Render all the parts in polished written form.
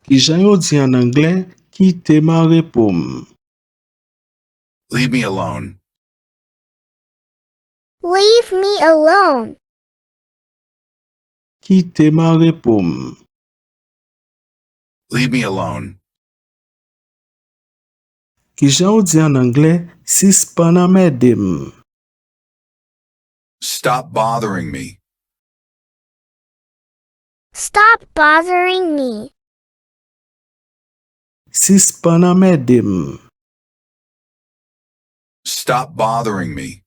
Ki jan yo di en anglais, kite ma repom. Leave me alone. Leave me alone. Kite ma repom. Leave me alone. Ki jan yo di en anglais, sis pa nan medem. Stop bothering me. Stop bothering me. Sis pa nan medem. Stop bothering me.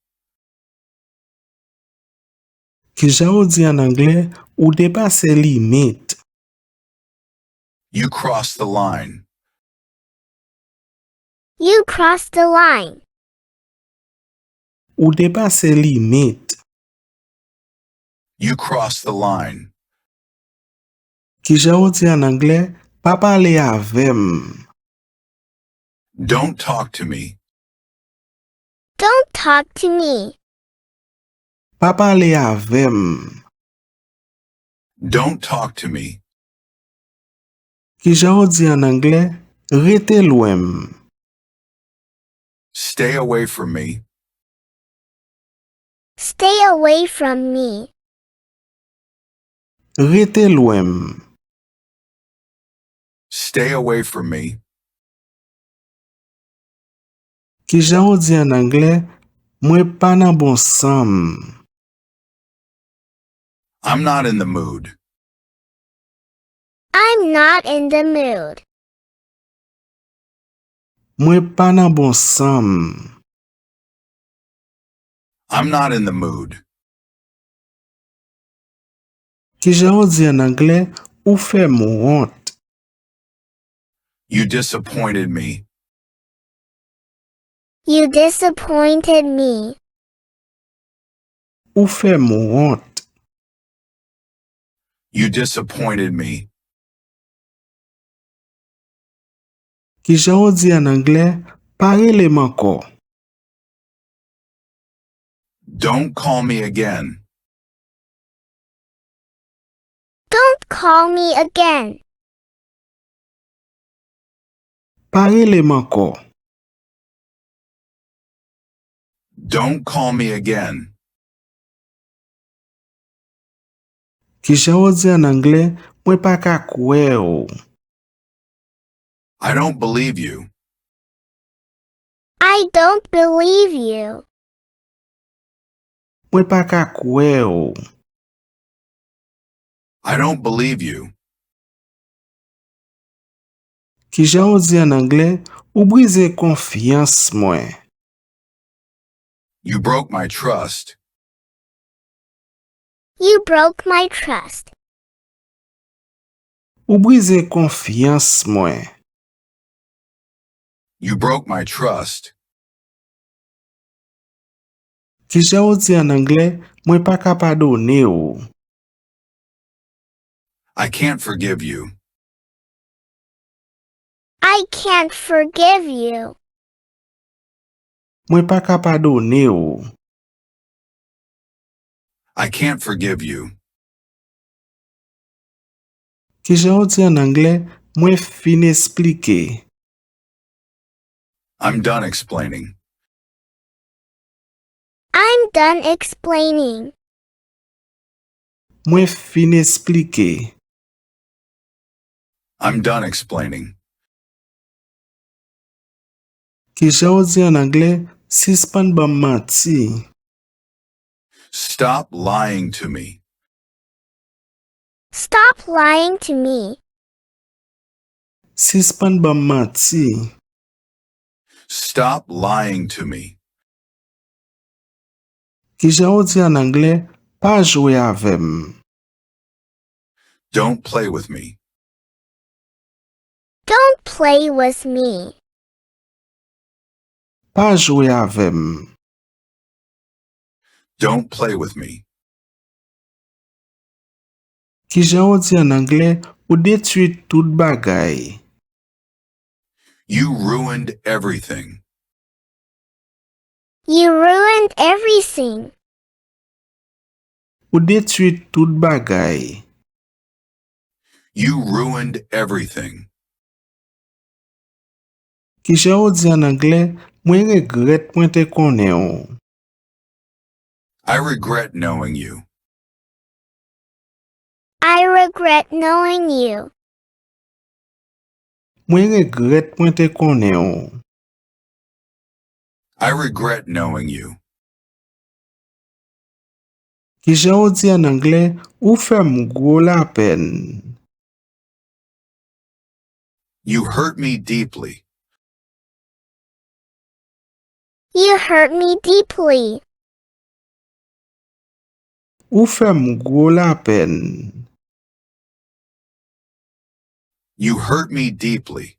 Ki jan yo di en anglais, ou depase limit. You crossed the line. You crossed the line. Ou depase limit. You crossed the line. Ki jan yo di en anglais, pa pale avem. Don't talk to me. Don't talk to me. Pa pale avem. Don't talk to me. Ki jan yo di en anglais, rete lwem. Stay away from me. Stay away from me. Rete lwem. Stay away from me. Ki jan yo di en anglais, mwen pa nan bon sam. I'm not in the mood. I'm not in the mood. Mwen pa nan bon sam. I'm not in the mood. Ki jan yo di en anglais, ou fe moun honte. You disappointed me. You disappointed me. Ou fe moun honte. You disappointed me. Ki jan yo di en anglais, parele manko. Don't call me again. Don't call me again. Parele manko. Don't call me again. Ki jan yo di en anglais, mwen pa ka kwe ou. I don't believe you. I don't believe you. Mwen pa ka kwe ou. I don't believe you. Ki jan yo di en anglais, ou brise konfians mwen. You broke my trust. You broke my trust. Ou brise konfians mwen. You broke my trust. Ki jan yo di en anglais, mwen pa ka padone ou. I can't forgive you. I can't forgive you. Mwen pa ka padone ou. I can't forgive you. Ki jan yo di en anglais, mwen fin explike. I'm done explaining. I'm done explaining. Mwen fin explike. I'm done explaining. Ki jan yo di en anglais, sispan ba manti. Stop lying to me. Stop lying to me. Sispan ba manti. Stop lying to me. Ki jan yo di en anglais, pa jwe avem. Don't play with me. Don't play with me. Pa jwe avem. Don't play with me. Ki jan yo di en anglais, ou detui tout bagay. You ruined everything. You ruined everything. Ou detui tout bagay. You ruined everything. Ki jan ou di an Anglais, mwen regret mwen te konen ou. I regret knowing you. I regret knowing you. Mwen regret mwen te konen ou. I regret knowing you. Ki jan ou di an Anglais, ou fèm gwo la pen. You hurt me deeply. You hurt me deeply. Ou fèm gwo la pen. You hurt me deeply.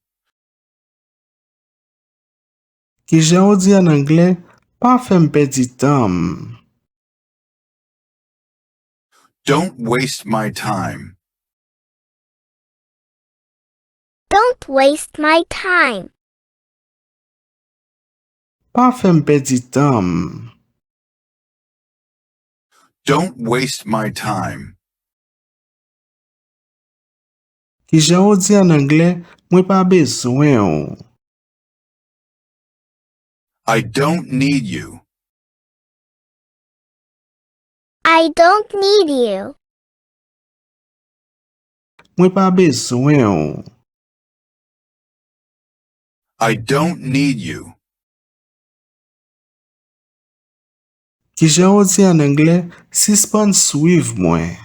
Ki jan ou di an Anglais, pa fèm pedi tam. Don't waste my time. Don't waste my time. Pa fèm pedi tam. Don't waste my time. Ki jan ou di an Anglais, mwen pa bezwen ou. I don't need you. I don't need you. Mwen pa bezwen ou. I don't need you. Ki jan ou di an Anglais, sispon suiv mwen.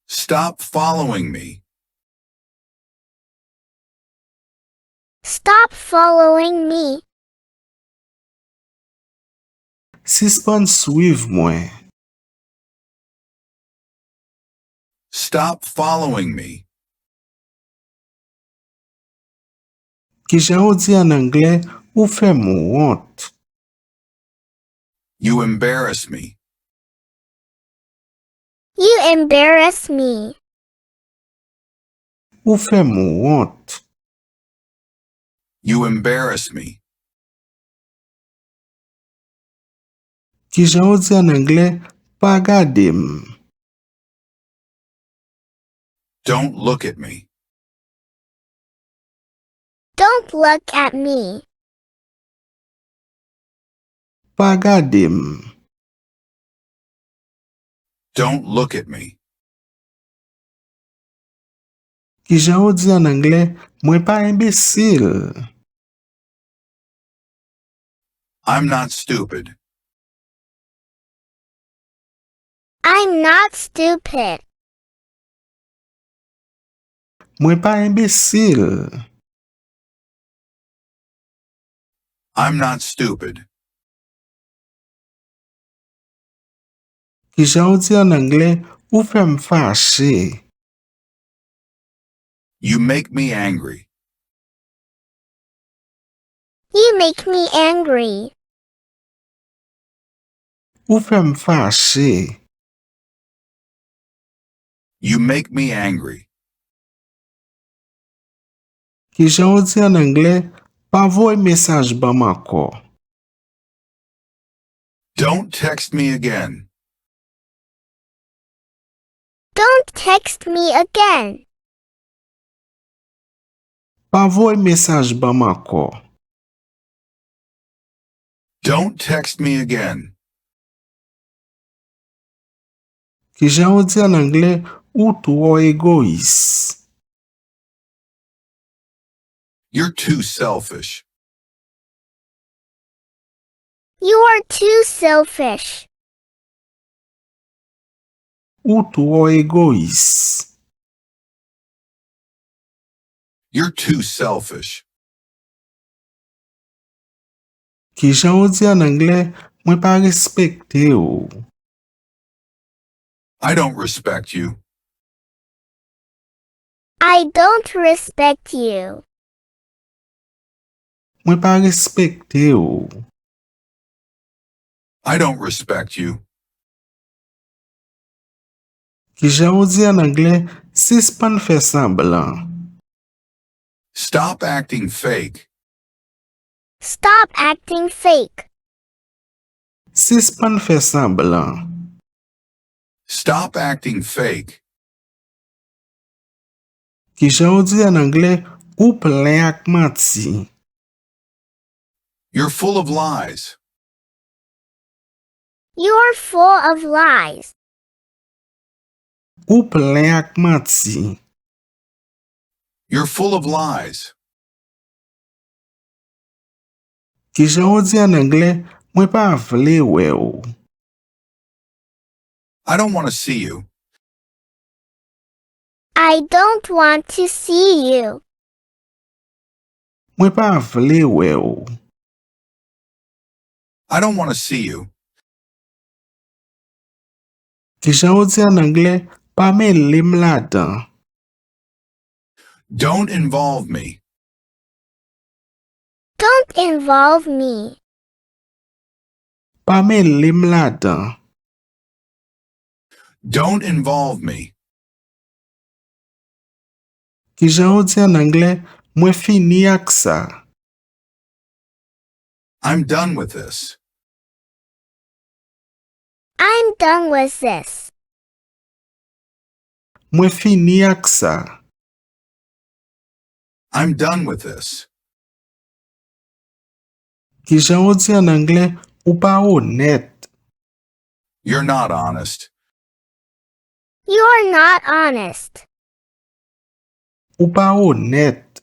Stop following me. Stop following me. Sispon suiv mwen. Stop following me. Ki jan ou di an Anglais, ou fè mou honte. You embarrass me. You embarrass me. Ou fè mou honte. You embarrass me. Ki jan ou di an Anglais, pa gade m. Don't look at me. Don't look at me. Pa gade m. Don't look at me. Ki jan ou di an Anglais, mwen pa imbesil. I'm not stupid. I'm not stupid. Mwen pa imbesil. I'm not stupid. Ki jan ou di an Anglais, ou fè m fache. You make me angry. You make me angry. Ou fè m fache. You make me angry. Ki jan ou di an Anglais, pa voy mesaj ba mako. Don't text me again. Don't text me again. Pa voy mesaj ba mako. Don't text me again. Ki jan ou di an Anglais, ou tou egois. You're too selfish. You are too selfish. Ou tou egois. You're too selfish. Ki jan ou di an Anglais, mwen pa respekte ou. I don't respect you. I don't respect you. Mwen pa respekte ou. I don't respect you. Ki jan ou di an Anglais, sispon fè semblan. Stop acting fake. Stop acting fake. Sispon fè semblan. Stop acting fake. Ki jan ou di en anglais ou plein ak manti. You're full of lies. You're full of lies. Ou plein ak manti. You're full of lies. Ki jan ou di en anglais mwen pa vle we ou. I don't want to see you. I don't want to see you. Mwen pa vle we ou. I don't want to see you. Ki jan ou di en anglais pa me lim la dan. Don't involve me. Don't involve me. Pa me lim la dan. Don't involve me. Ki jan ou di en anglais mwen fini ak sa. I'm done with this. I'm done with this. Mwen fini ak sa. I'm done with this. Ki jan ou di en anglais ou pa honnête. You're not honest. You're not honest. Ou pa honnête.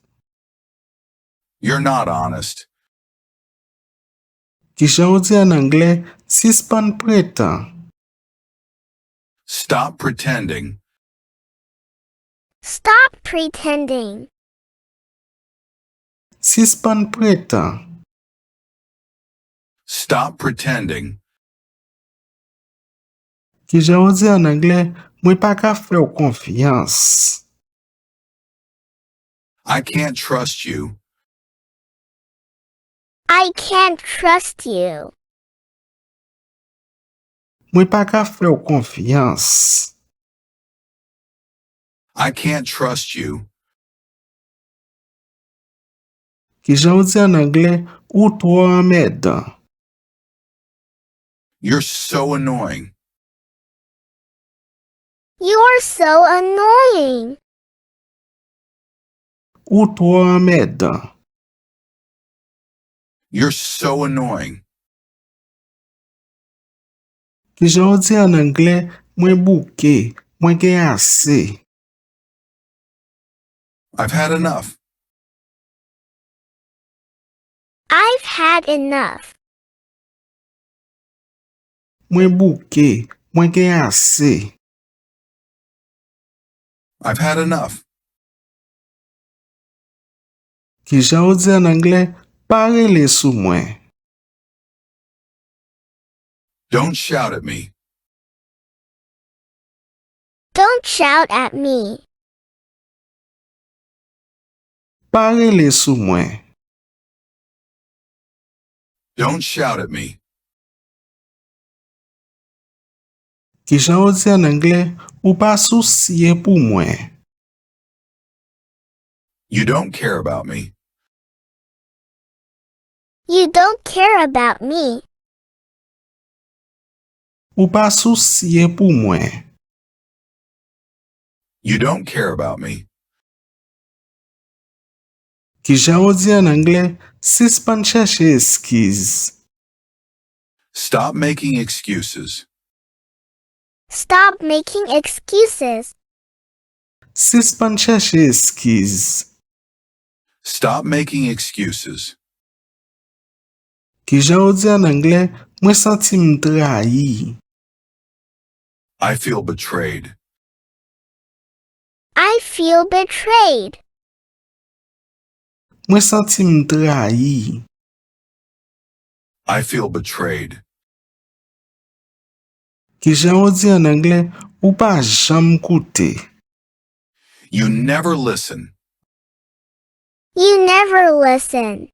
You're not honest. Ki jan ou di en anglais sispan pretan. Stop pretending. Stop pretending. Sispan pretan. Stop pretending. Ki jan ou di en anglais mwen pa ka fè ou konfians. I can't trust you. I can't trust you. Mwen pa ka fè ou konfians. I can't trust you. Ki jan ou di en anglais ou tro anmedan. You're so annoying. You're so annoying. Ou tro anmedan. You're so annoying. Ki jan ou di en anglais mwen bouke, mwen gen ase. I've had enough. I've had enough. Mwen bouke, mwen gen ase. I've had enough. Ki jan ou di en anglais parele sou mwen. Don't shout at me. Don't shout at me. Parele sou mwen. Don't shout at me. Ki jan ou di en anglais ou pa souciye pou mwen. You don't care about me. You don't care about me. Ou pa souciye pou mwen. You don't care about me. Ki jan ou di en anglais sispan chèche eskiz. Stop making excuses. Stop making excuses. Sispan chèche eskiz. Stop making excuses. Ki jan ou di en anglais mwen santi m trahi. I feel betrayed. I feel betrayed. Mwen santi m trahi. I feel betrayed. Ki jan ou di en anglais ou pa jam koute. You never listen. You never listen.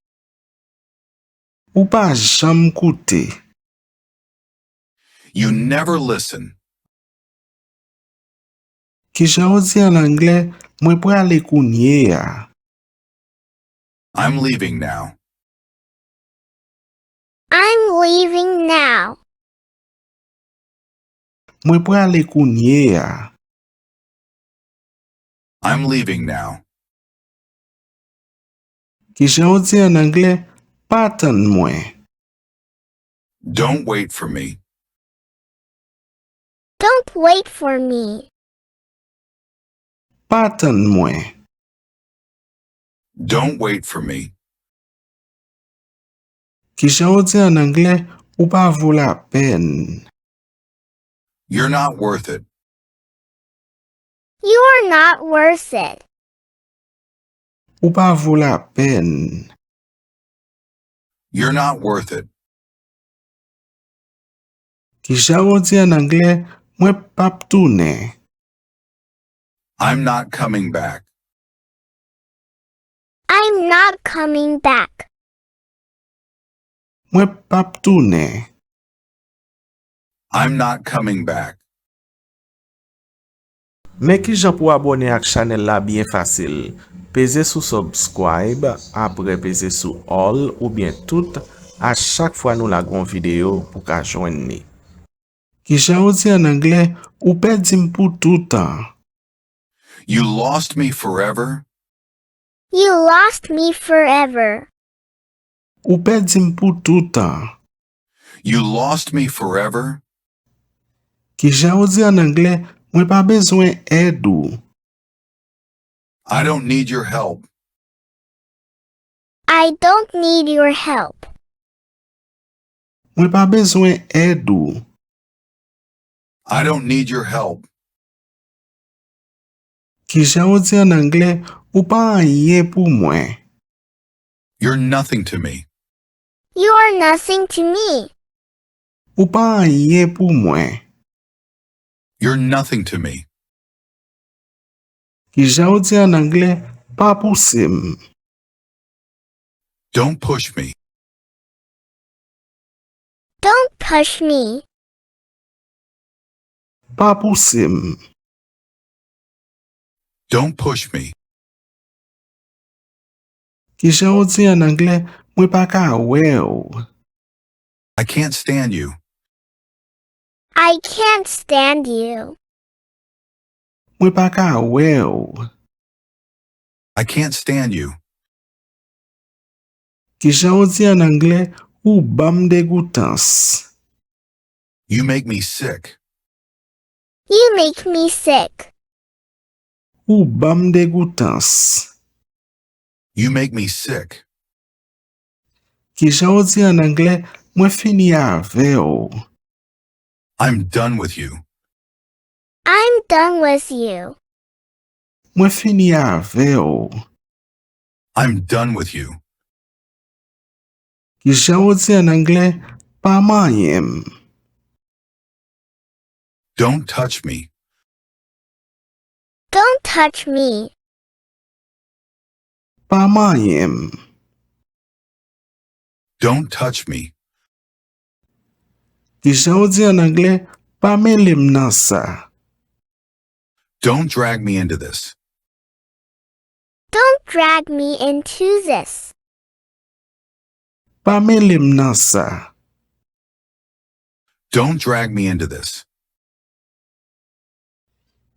Ou pa jam koute. You never listen. Ki jan ou di en anglais mwen prale kounye ya. I'm leaving now. I'm leaving now. Mwen prale kounye ya. I'm leaving now. Ki jan ou di en Anglais, pa atan mwen. Don't wait for me. Don't wait for me. Pa atan mwen. Don't wait for me. Ki jan ou di en Anglais, ou pa vou la pen. You're not worth it. You are not worth it. Ou pa vou la pen. You're not worth it. Ki jan ou di en Anglais, mwen pap toune. I'm not coming back. I'm not coming back. Mwen pap toune. I'm not coming back. Men ki jan pou abone ak chanel la bien fasil. Peze sou subscribe, apre peze sou all ou bien tout a chak fwa nou la gon video pou ka jwenn ni. Ki jan ou di en Anglais, ou pe dim pou toutan. You lost me forever. You lost me forever. Ou pe dim pou toutan. You lost me forever. Ki jan ou di en Anglais, mwen pa bezwen ed ou. I don't need your help. I don't need your help. Mwen pa bezwen ed ou. I don't need your help. Ki jan ou di en Anglais, ou pa anyen pou mwen. You're nothing to me. You are nothing to me. Ou pa anyen pou mwen. You're nothing to me. Ki jan ou di en Anglais, pa pousim. Don't push me. Don't push me. Pa pousim. Don't push me. Ki jan ou di en Anglais, mwen pa ka we ou. I can't stand you. I can't stand you. Mwen pa ka we ou. I can't stand you. Ki jan ou di en Anglais, ou bam degoutans. You make me sick. You make me sick. Ou bam degoutans. You make me sick. Ki jan ou di en Anglais, mwen fini ave ou. I'm done with you. I'm done with you. Mwen fini ave ou. I'm done with you. Ki jan ou di en Anglais, pa manyem. Don't touch me. Don't touch me. Pa manyem. Don't touch me. Ki jan ou di en Anglais, pa melim nan sa. Don't drag me into this. Don't drag me into this. Pa melim nan sa. Don't drag me into this.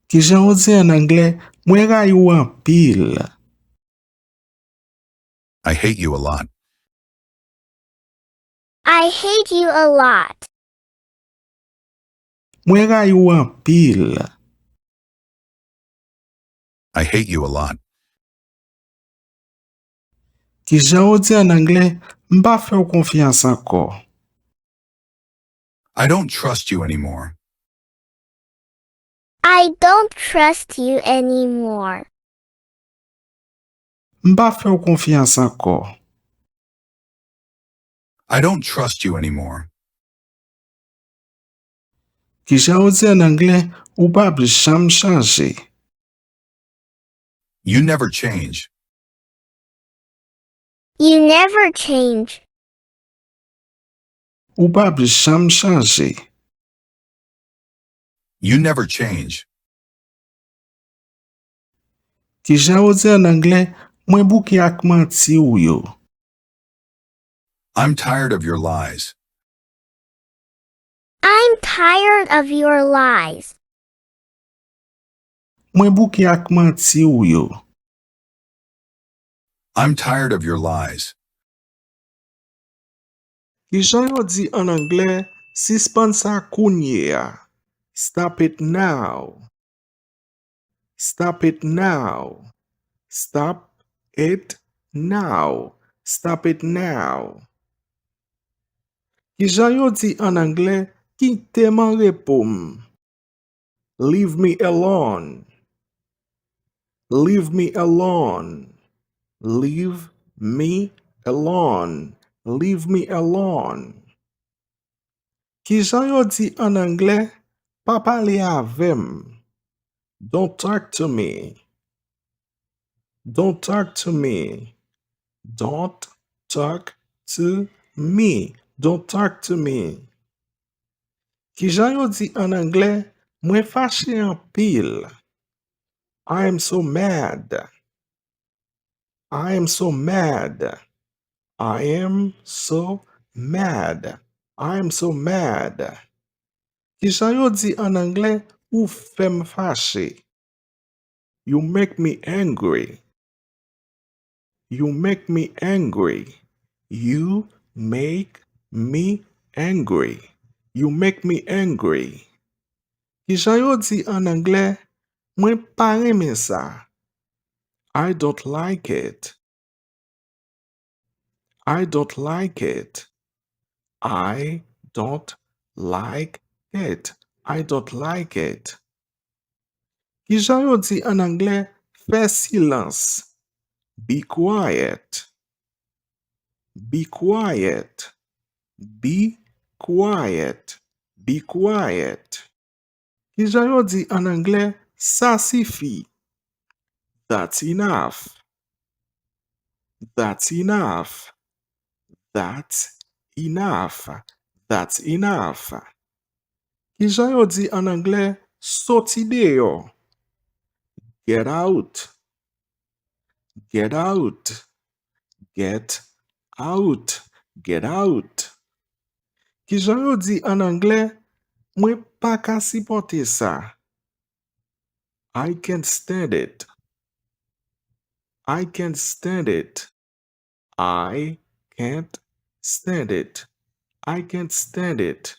Ki jan ou di en Anglais, mwen ray ou an pil. I hate you a lot. I hate you a lot. Mwen ray ou an pil. I hate you a lot. Ki jan ou di en Anglais, mba fè ou konfians anko. I don't trust you anymore. I don't trust you anymore. Mba fè ou konfians anko. I don't trust you anymore. Ki jan ou di en Anglais, ou pa bli cham chanje. You never change. You never change. Ou pa bli cham chanje. You never change. Ki jan ou di en Anglais, mwen bouke ak manti ou yo. I'm tired of your lies. I'm tired of your lies. Mwen bouke ak manti ou yo. I'm tired of your lies. Ki jan yo di an Anglais, sispon sa kounye a. Stop it now. Stop it now. Stop it now. Stop it now. Ki jan yo di an Anglais, kite man repom. Leave me alone. Leave me alone. Leave me alone. Leave me alone. Ki jan yo di an Anglais, pa pale avem. Don't talk to me. Don't talk to me. Don't talk to me. Don't talk to me. Ki jan yo di an Anglais, mwen fache an pil. I am so mad. I am so mad. I am so mad. I am so mad. Ki jan yo di an Anglais, ou fem fache. You make me angry. You make me angry. You make me angry. You make me angry. Ki jan yo di an Anglais, mwen pa reme sa. I don't like it. I don't like it. I don't like it. I don't like it. Ki jan yo di an Anglais, fè silans. Be quiet. Be quiet. Be quiet. Be quiet. Ki jan yo di an Anglais, sa sifi. That's enough. That's enough. That's enough. That's enough. Ki jan yo di an Anglais, soti deyo. Get out. Get out. Get out. Get out. Ki jan yo di an Anglais, mwen pa ka sipote sa. I can't stand it. I can't stand it. I can't stand it. I can't stand it.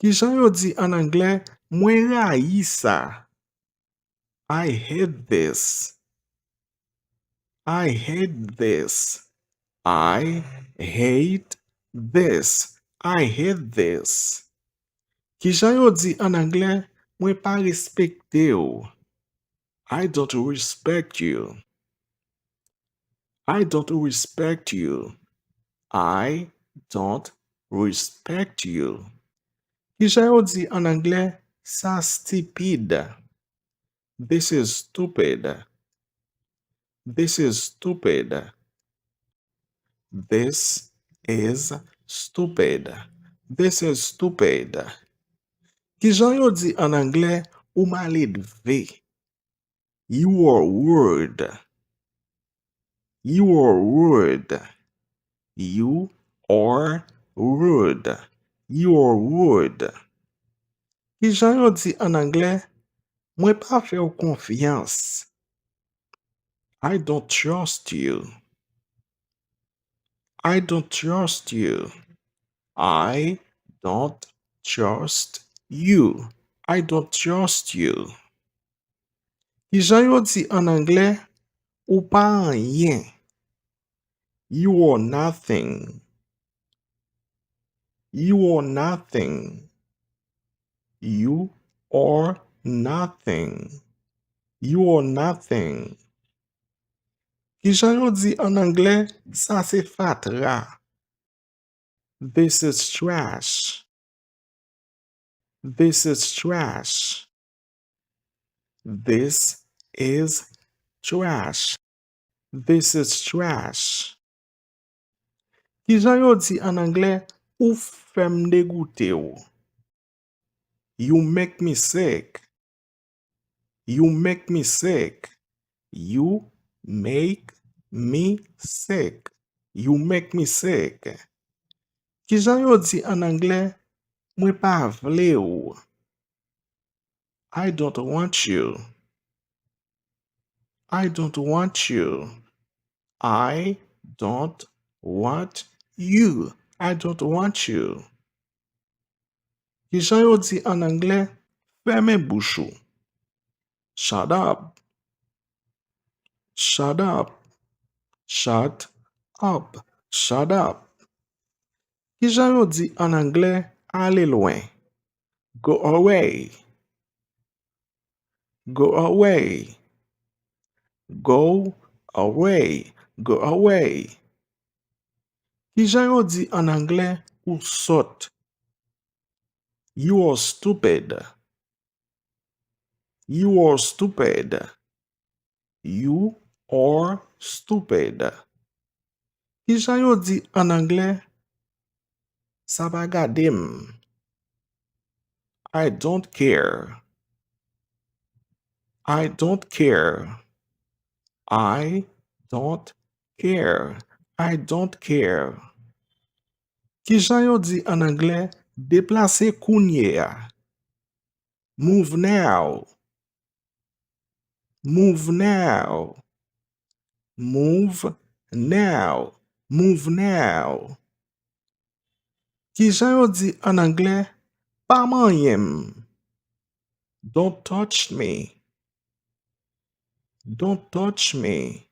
Ki jan yo di an Anglais, mwen rayi sa. I hate this. I hate this. I hate this. I hate this. Ki jan yo di an Anglais, mwen pa respekte yo. I don't respect you. I don't respect you. I don't respect you. Ki jan yo di an Anglais, sa stupid. This is stupid. This is stupid. This is stupid. This is stupid. Ki jan yo di an Anglais, ou maledve. You are rude. You are rude. You are rude. You are rude. Ki jan yo di an Anglais, mwen pa fè ou konfians. I don't trust you. I don't trust you. I don't trust you. I don't trust you. Ki jan yo di an Anglais, ou pa anyen. You are nothing. You are nothing. You are nothing. You are nothing. Ki jan yo di an Anglais, sa se fatra. This is trash. This is trash. This is trash. This is trash. Ki jan yo di an Anglais, ou fem degoute yo. You make me sick. You make me sick. You make me sick. You make me sick. Ki jan yo di an Anglais, mwen pa vle yo. I don't want you. I don't want you. I don't want you. I don't want you. Ki jan yo di an anglais, ferme bouche ou. Shut up. Shut up. Shut up. Shut up. Ki jan yo di an anglais, ale loin. Go away. Go away. Go away. Go away. Ki jan yo di an anglais, ou sot. You are stupid. You are stupid. You are stupid. Ki jan yo di an anglais, sa pa gadem. I don't care. I don't care. I don't care. I don't care. Ki jan yo di an anglais, deplase kounye a. Move now. Move now. Move now. Move now. Ki jan yo di an anglais, pa manyem. Don't touch me. Don't touch me.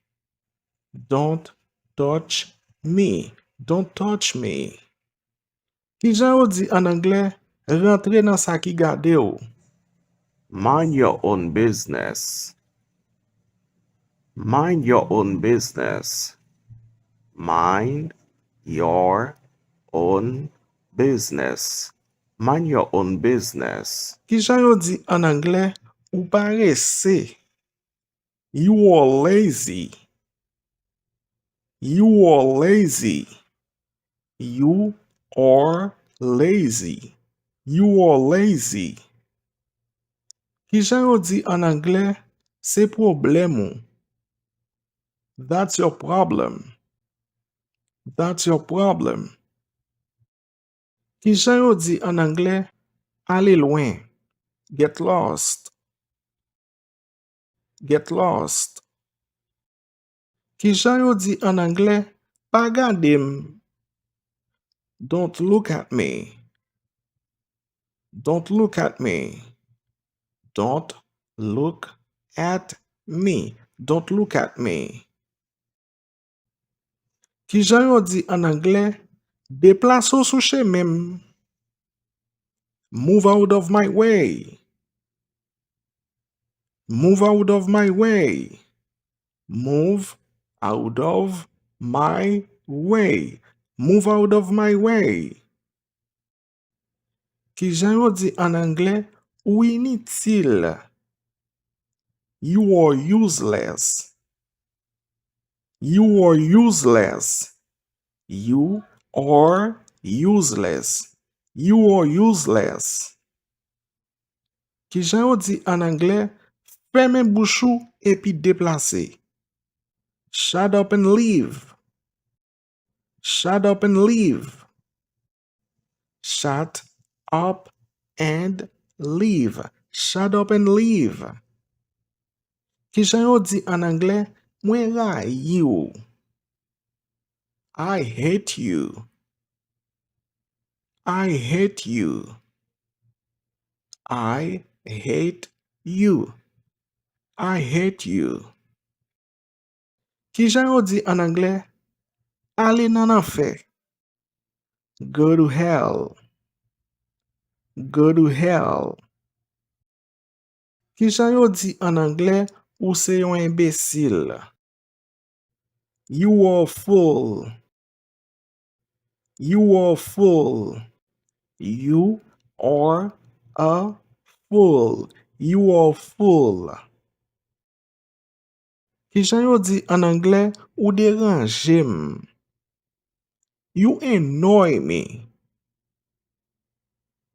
Don't touch me. Don't touch me. Ki jan yo di an anglais, rentre nan sa ki gade ou. Mind your own business. Mind your own business. Mind your own business. Mind your own business. Ki jan yo di an anglais, ou paresse. You are lazy. You are lazy. You are lazy. You are lazy. Ki jan yo di an anglais, se problem ou. That's your problem. That's your problem. Ki jan yo di an anglais, ale loin. Get lost. Get lost. Ki jan yo di an anglais, pa gadem. Don't look at me. Don't look at me. Don't look at me. Don't look at me. Ki jan yo di an anglais, deplaso sou chemem. Move out of my way. Move out of my way. Move out of my way. Move out of my way. Ki jan yo di an anglais, ou inutile. You are useless. You are useless. You are useless. You are useless. Ki jan yo di an anglais, ferme bouche ou epi deplase. Shut up and leave. Shut up and leave. Shut up and leave. Shut up and leave. Ki jan yo di an anglais, mwen ray ou. I hate you. I hate you. I hate you. I hate you. Ki jan yo di an anglais, ale nan anfe. Go to hell. Go to hell. Ki jan yo di an anglais, ou se yon imbesil. You are a fool. You are a fool. You are a fool. You are a fool. Ki jan yo di an anglais, ou deranjem. You annoy me.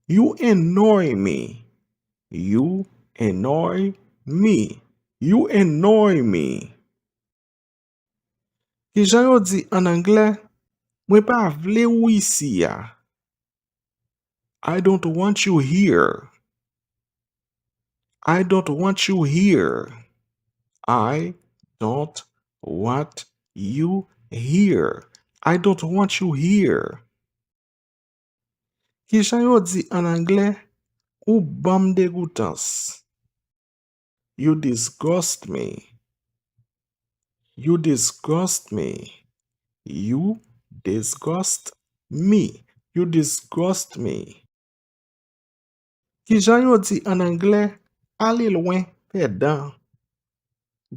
You annoy me. You annoy me. You annoy me. Ki jan yo di an anglais, mwen pa vle ou isi ya. I don't want you here. I don't want you here. I don't want you here. I don't want you here. Ki jan yo di en anglais? Ou bam degoutans. You disgust me. You disgust me. You disgust me. You disgust me. Ki jan yo di en anglais? Ale loin, pedant.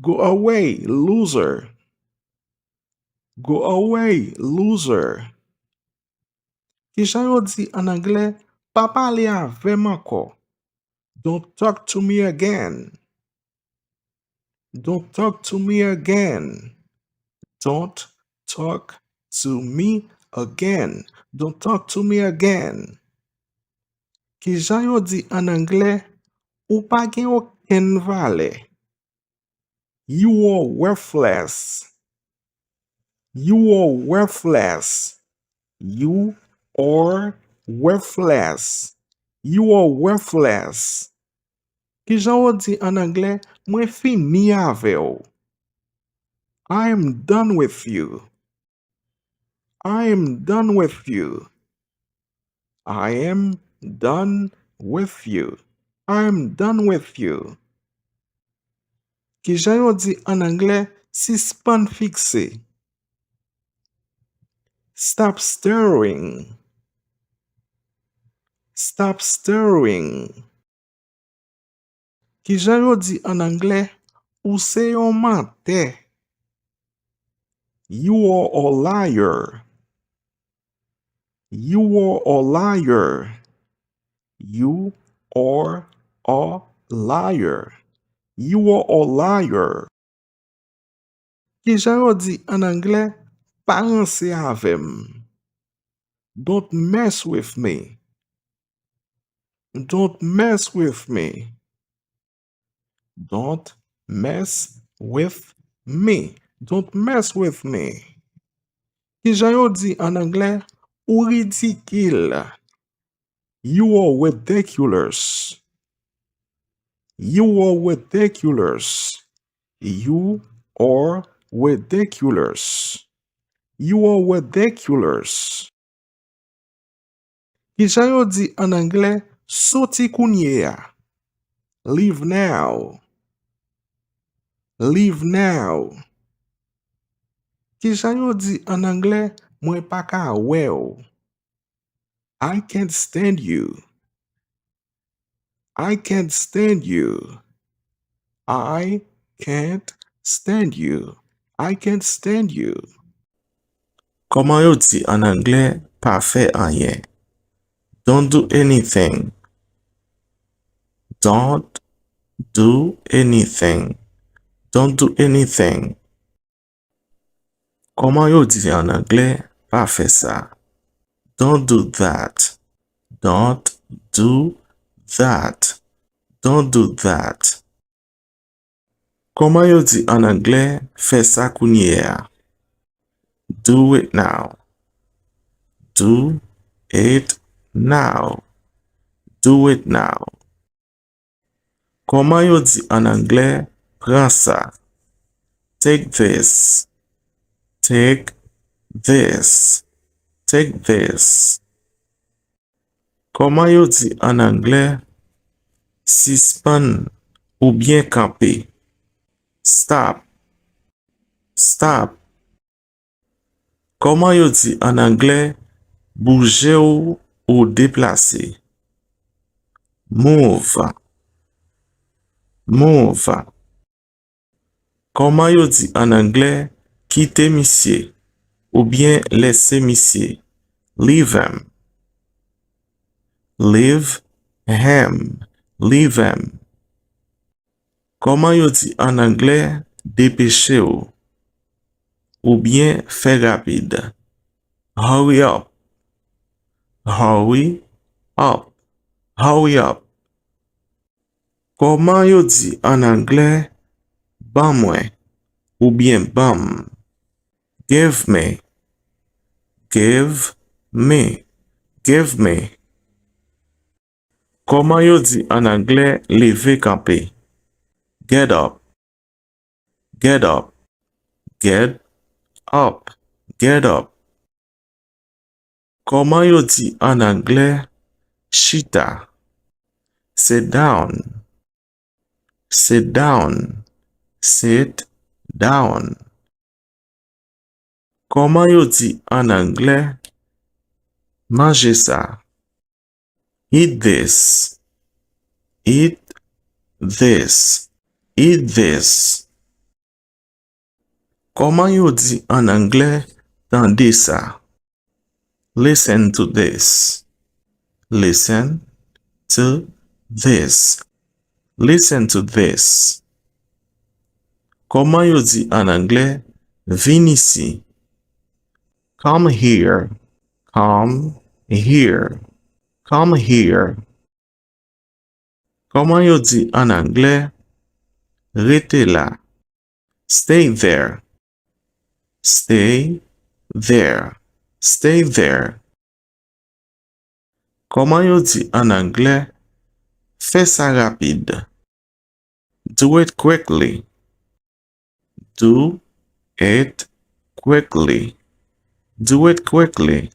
Go away, loser. Go away, loser. Ki jan yo di en anglais? Pa pale avem anko. Don't talk to me again. Don't talk to me again. Don't talk to me again. Don't talk to me again. Ki jan yo di en anglais? Ou pa gen oken vale. You are worthless. You are worthless. You are worthless. You are worthless. Ki jan yo di en anglais? Mwen fini ave ou. I am done with you. I am done with you. I am done with you. I am done with you. Ki jan yo di en anglais? Suspend fixe. Stop stirring. Stop stirring. Ki jan yo di en anglais? Ou se yon mante. You are a liar. You are a liar. You are a liar. You are a liar. Ki jan yo di en anglais? Pa ranse avem. Don't mess with me. Don't mess with me. Don't mess with me. Don't mess with me. Ki jan yo di en anglais? Ou ridicule. You are ridiculous. You are ridiculous. You are ridiculous. You are ridiculous. Ki jan yo di en anglais? Soti kounye ya. Leave now. Leave now. Ki jan yo di en anglais? Mwen pa ka we ou. I can't stand you. I can't stand you. I can't stand you. I can't stand you. Koman yo di en anglais? Pa fe anyen. Don't do anything. Don't do anything. Don't do anything. Koman yo di en anglais? Pa fe sa. Don't do that. Don't do that. Don't do that. Koman yo di en anglais? Fe sa kounye ya. Do it now. Do it now. Do it now. Koman yo di en anglais? Pran sa. Take this. Take this. Take this. Koman yo di en anglais? Suspend ou bien camper. Stop. Stop. Koman yo di en anglais? Bouge ou déplacer. Move. Move. Koman yo di en anglais? Quitter monsieur ou bien laisser monsieur. Leave him. Leave him. Leave him. Koman yo di en anglais? Dépêcher ou bien faire rapide. Hurry up. Hurry up. Hurry up. Koman yo di en anglais? Ban mwen ou bien bam. Give me. Give me. Give me. Koman yo di an Anglais leve kampe? Get up. Get up. Get up. Get up. Koman yo di an Anglais chita? Sit down. Sit down. Sit down. Koman yo di an Anglais manje sa? Eat this. Eat this. Eat this. Koman yo di an Anglais tande sa? Listen to this. Listen to this. Listen to this. Koman yo di an Anglais vin ici? Come here. Come here. Come here. Koman yo di an Anglais rete la? Stay there. Stay there. Stay there. Koman yo di an Anglais fè sa rapide? Do it quickly. Do it quickly. Do it quickly.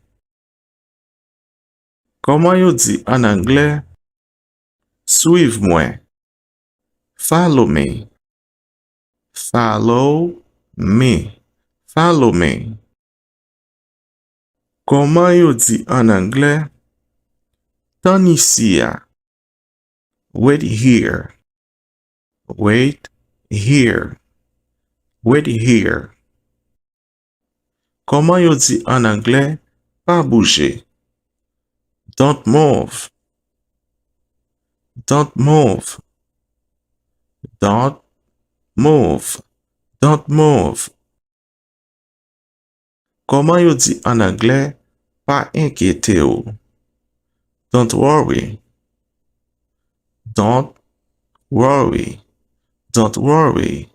Koman yo di an Anglais suiv mwen? Follow me. Follow me. Follow me. Koman yo di an Anglais tan isi ya? Wait here. Wait here. Wait here. Koman yo di an Anglais pa bouger? Don't move. Don't move. Don't move. Don't move. Koman yo di an Anglais pa inquiete ou? Don't worry. Don't worry. Don't worry.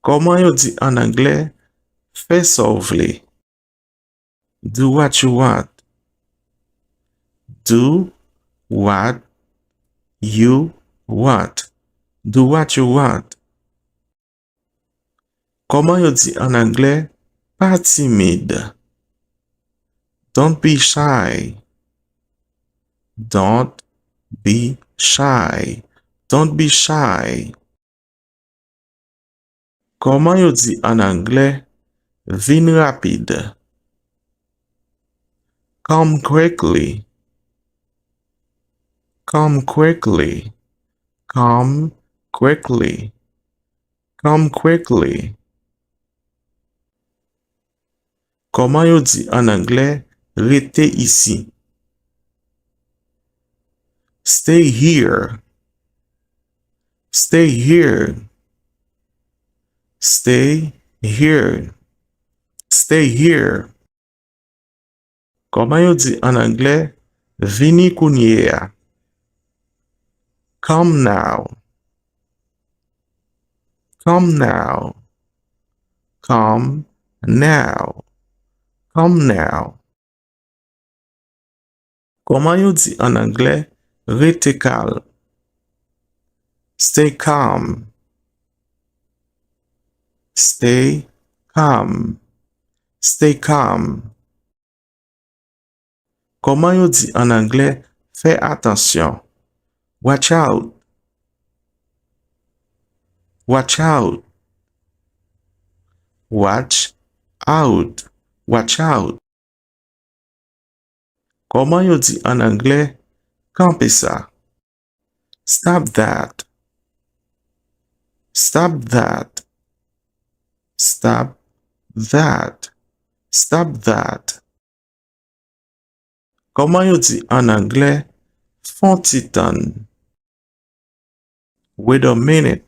Koman yo di an Anglais fè sa ou vle? Do what you want. Do what you want. Do what you want. Koman yo di an Anglais pa timide? Don't be shy. Don't be shy. Don't be shy. Koman yo di an Anglais vin rapide? Come quickly. Come quickly. Come quickly. Come quickly. Koman yo di an Anglais rete ici? Stay here. Stay here. Stay here. Stay here. Koman yo di an Anglais vini kounye ya? Come now. Come now. Come now. Come now. Koman yo di an Anglais rete kal? Stay calm. Stay calm. Stay calm. Koman yo di an Anglais fè attention? Watch out. Watch out. Watch out. Watch out. Koman yo di an Anglais kampe sa? Stop that. Stop that. Stop that. Stop that. Koman yo di an Anglais fon ti tan? Wait a minute.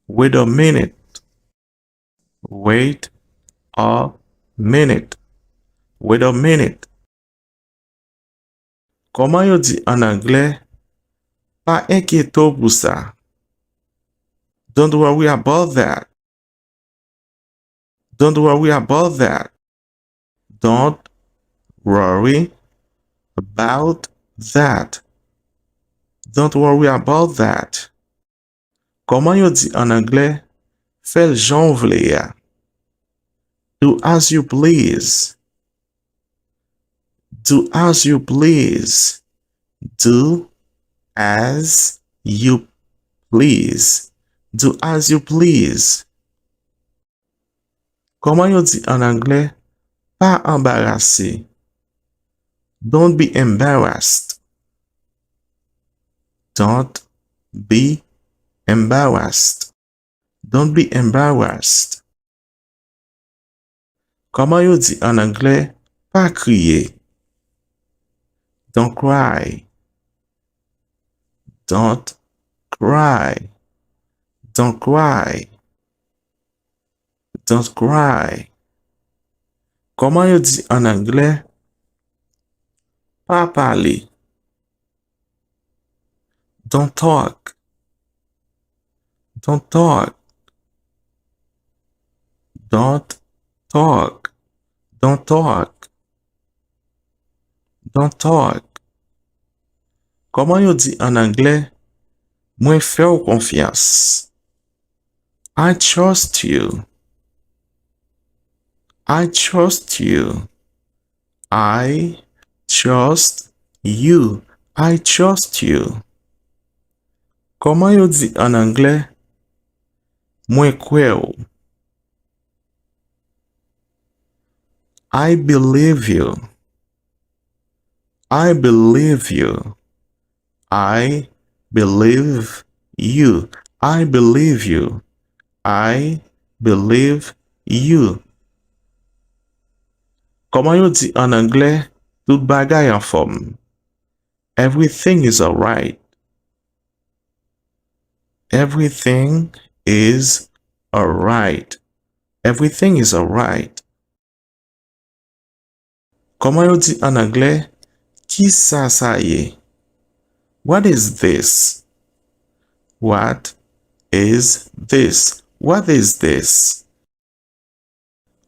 Wait a minute. Wait a minute. Wait a minute. Koman yo di an Anglais pa enkyeto pou sa? Don't worry about that. Don't worry about that. Don't worry about that. Don't worry about that. Comment yo di en anglais? Fais jan vle ya. Do as you please. Do as you please. Do as you please. Do as you please. Comment yo di en anglais? Pas embarrassé. Don't be embarrassed. Don't be embarrassed. Don't be embarrassed. Comment yo di en anglais? Pas crier. Don't cry. Don't cry. Don't cry. Don't cry. Comment yo di en anglais? Pas parler. Don't talk. Don't talk. Don't talk. Don't talk. Don't talk. Comment yo di en anglais? Mwen fè ou confiance. I trust you. I trust you. I trust you. I trust you. Comment yo di en anglais? Mwen kwe ou. I believe you. I believe you. I believe you. I believe you. I believe you. Comment yo di en anglais? Tout bagay en forme. Everything is alright. Everything is alright. Everything is alright. Comment yo di en anglais? Ki sa ye? What is this? What is this? What is this?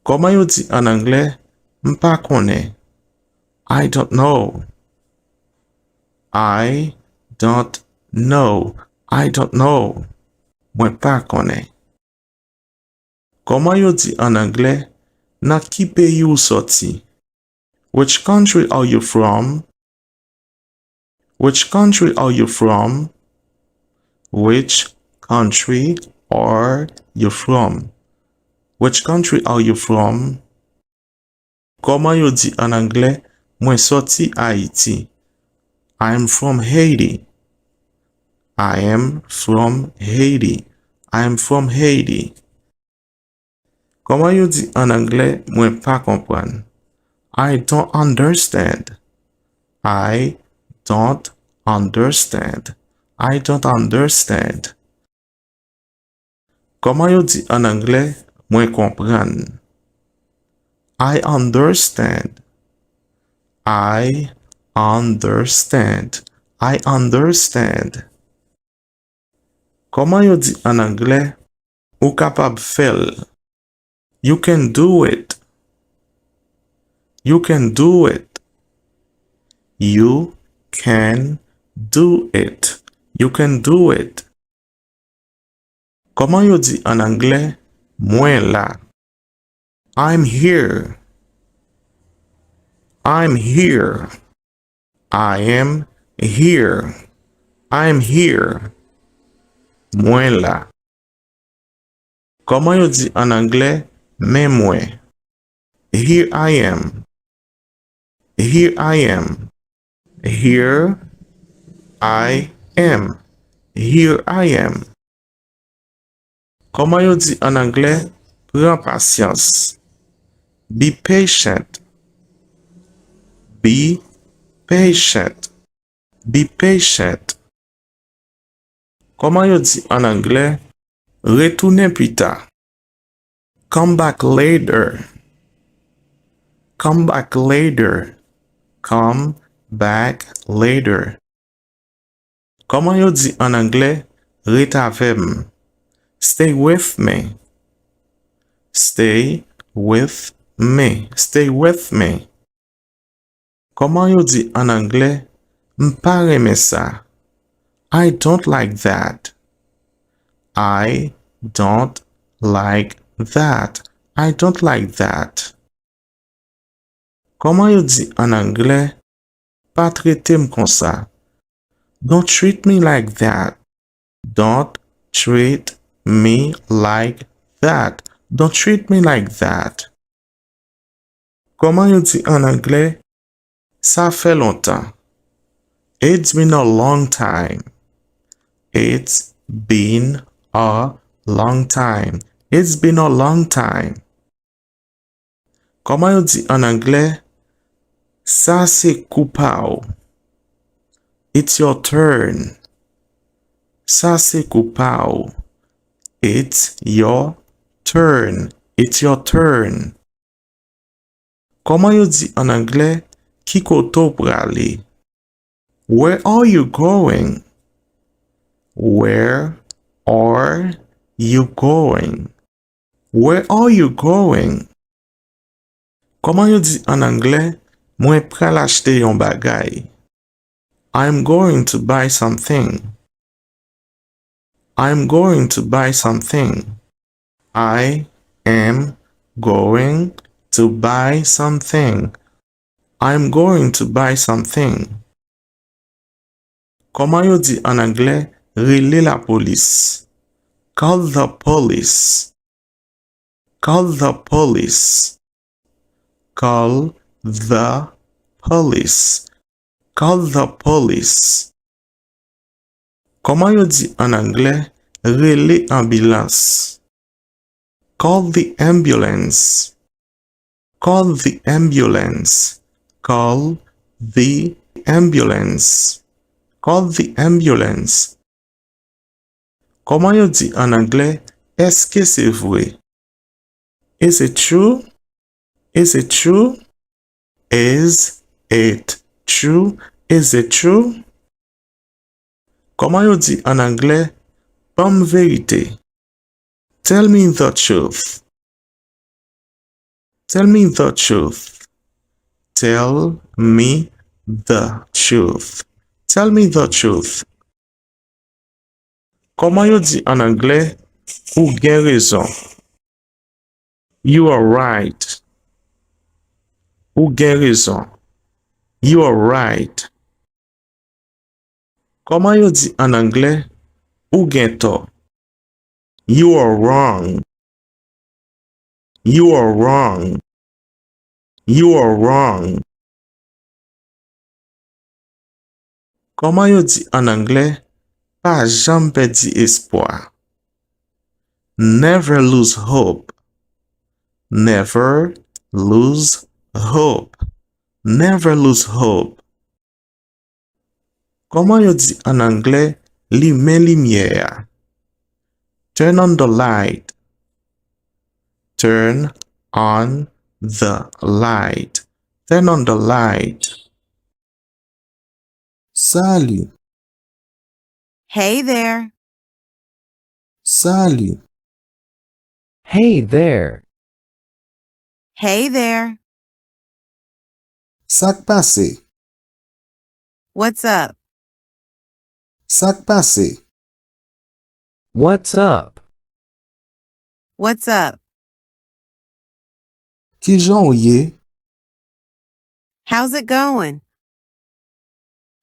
Comment yo di en anglais? M'pa konnen. I don't know. I don't know. I don't know. Mwen pa konnen. Comment yo di en anglais? Na ki peyi ou soti? Which country are you from? Which country are you from? Which country are you from? Which country are you from? Comment yo di en anglais? Mwen soti Haiti. I am from Haiti. I am from Haiti. I am from Haiti. Comment yo di en anglais? Mwen pa kompran. I don't understand. I don't understand. I don't understand. Comment yo di en anglais? Mwen kompran. I understand. I understand. I understand. Comment yo di en anglais? Ou kapab fel. You can do it. You can do it. You can do it. You can do it. Comment yo di en anglais? Mwen la. I'm here. I'm here. I am here. I'm here. Mwen la. Comment yo di en anglais? Men mwen. Here I am. Here I am. Here I am. Here I am. Comment yo di en anglais? Prends patience. Be patient. Be patient. Be patient. Comment yo di en anglais? Retourner plus tard. Come back later. Come back later. Come back later. Comment yo di en anglais? Rete avem. Stay with me. Stay with me. Stay with me. Koman yo di an anglais? M'pa reme sa. I don't like that. I don't like that. I don't like that. Koman yo di an anglais? Pa trete m kon sa. Don't treat me like that. Don't treat me like that. Don't treat me like that. Koman yo di an anglais? Ça fait longtemps. It's been a long time. It's been a long time. It's been a long time. Koman yo di an anglais? Ça c'est kou pa ou. It's your turn. Ça c'est kou pa ou. It's your turn. It's your turn. Koman yo di an anglais? Ki koto prale? Where are you going? Where are you going? Where are you going? Koman yo di an anglais? Mwen pral achete yon bagay. I'm going to buy something. I'm going to buy something. I am going to buy something. I'm going to buy something. Koman yo di an anglais? Rele la police. Call the police. Call the police. Call the police. Call the police. Koman yo di an anglais? Rele ambulance. Call the ambulance. Call the ambulance. Call the ambulance. Call the ambulance. Koman yo di an anglais? Eske se vre? Is it true? Is it true? Is it true? Is it true? Koman yo di an anglais? Pam verite. Tell me the truth. Tell me the truth. Tell me the truth. Tell me the truth. Koman yo di an anglais? Ou gen raison. You are right. Ou gen raison. You are right. Koman yo di an anglais? Ou gen tort. You are wrong. You are wrong. You are wrong. Koman yo di an anglais? Pa jam pedi espoir. Never lose hope. Never lose hope. Never lose hope. Koman yo di an anglais? Li men lumière. Turn on the light. Turn on the light. Turn on the light. Salut. Hey there. Salut. Hey there. Hey there. Sak pase. What's up? Sak pase. What's up? What's up? Ki jan ou ye? How's it going?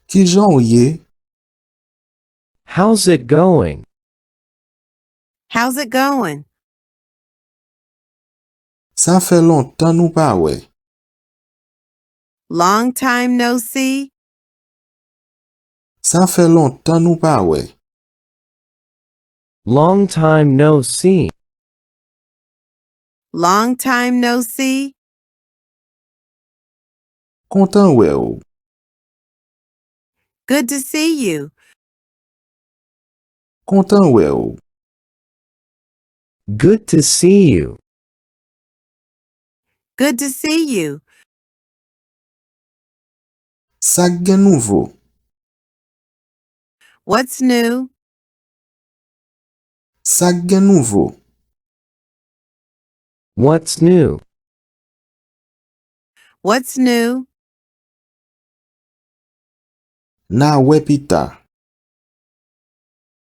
Ki jan ou ye? How's it going? How's it going? Sa fe lontan nou pa we. Long time no see? Sa fe lontan nou pa we. Long time no see. Long time no see? Kontan we ou. Good to see you. Kontan we ou. Good to see you. Good to see you. Sak gen nouvo. What's new? Sak gen nouvo. What's new? What's new? Na wepita.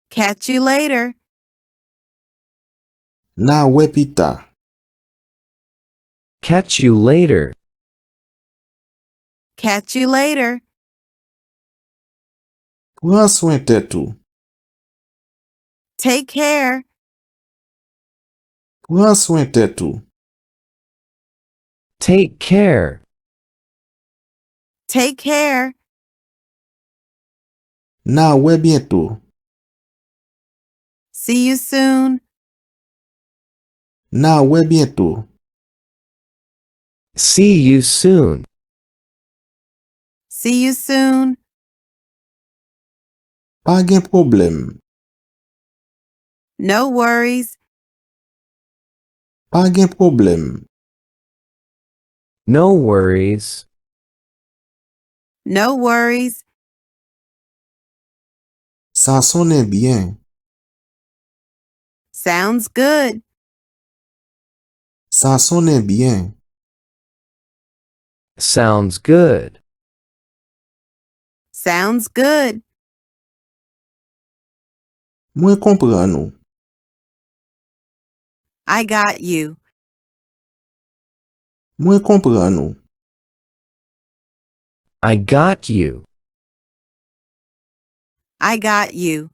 Catch you later. Na wepita. Catch you later. Catch you later. Pran soin tèt ou. Take care. Pran soin tèt ou. Take care. Take care. Na we bientôt. See you soon. Na we bientôt. See you soon. See you soon. Pa gen problem. No worries. Pa gen problem. No worries. No worries. Sa sonen bien. Sounds good. Sa sonen bien. Sounds good. Sounds good. Mwen kompran nou. I got you. Mwen kompran nou. I got you. I got you.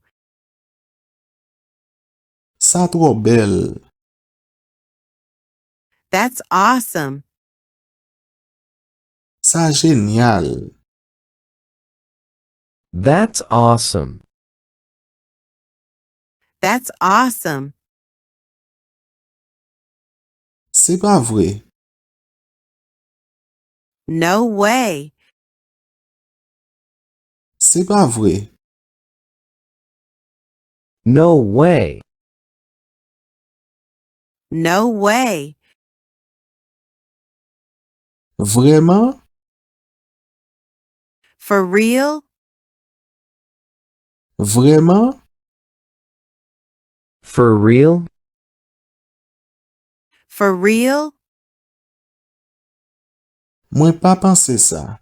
Sa tro bel. That's awesome. Sa genyal. That's awesome. That's awesome. Se pa vre. No way. Se pa vre. No way. No way. Vreman? For real? Vreman? For real? For real? Mwen pa panse sa.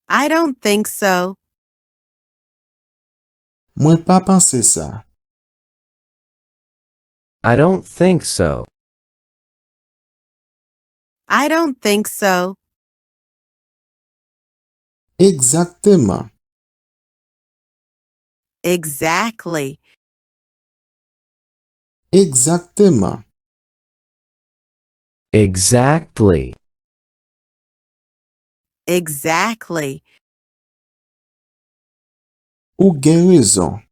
I don't think so. Mwen pa panse sa. I don't think so. I don't think so. Ekzakteman. Exactly. Ekzakteman. Exactly. Exactly. Ou gen rezon.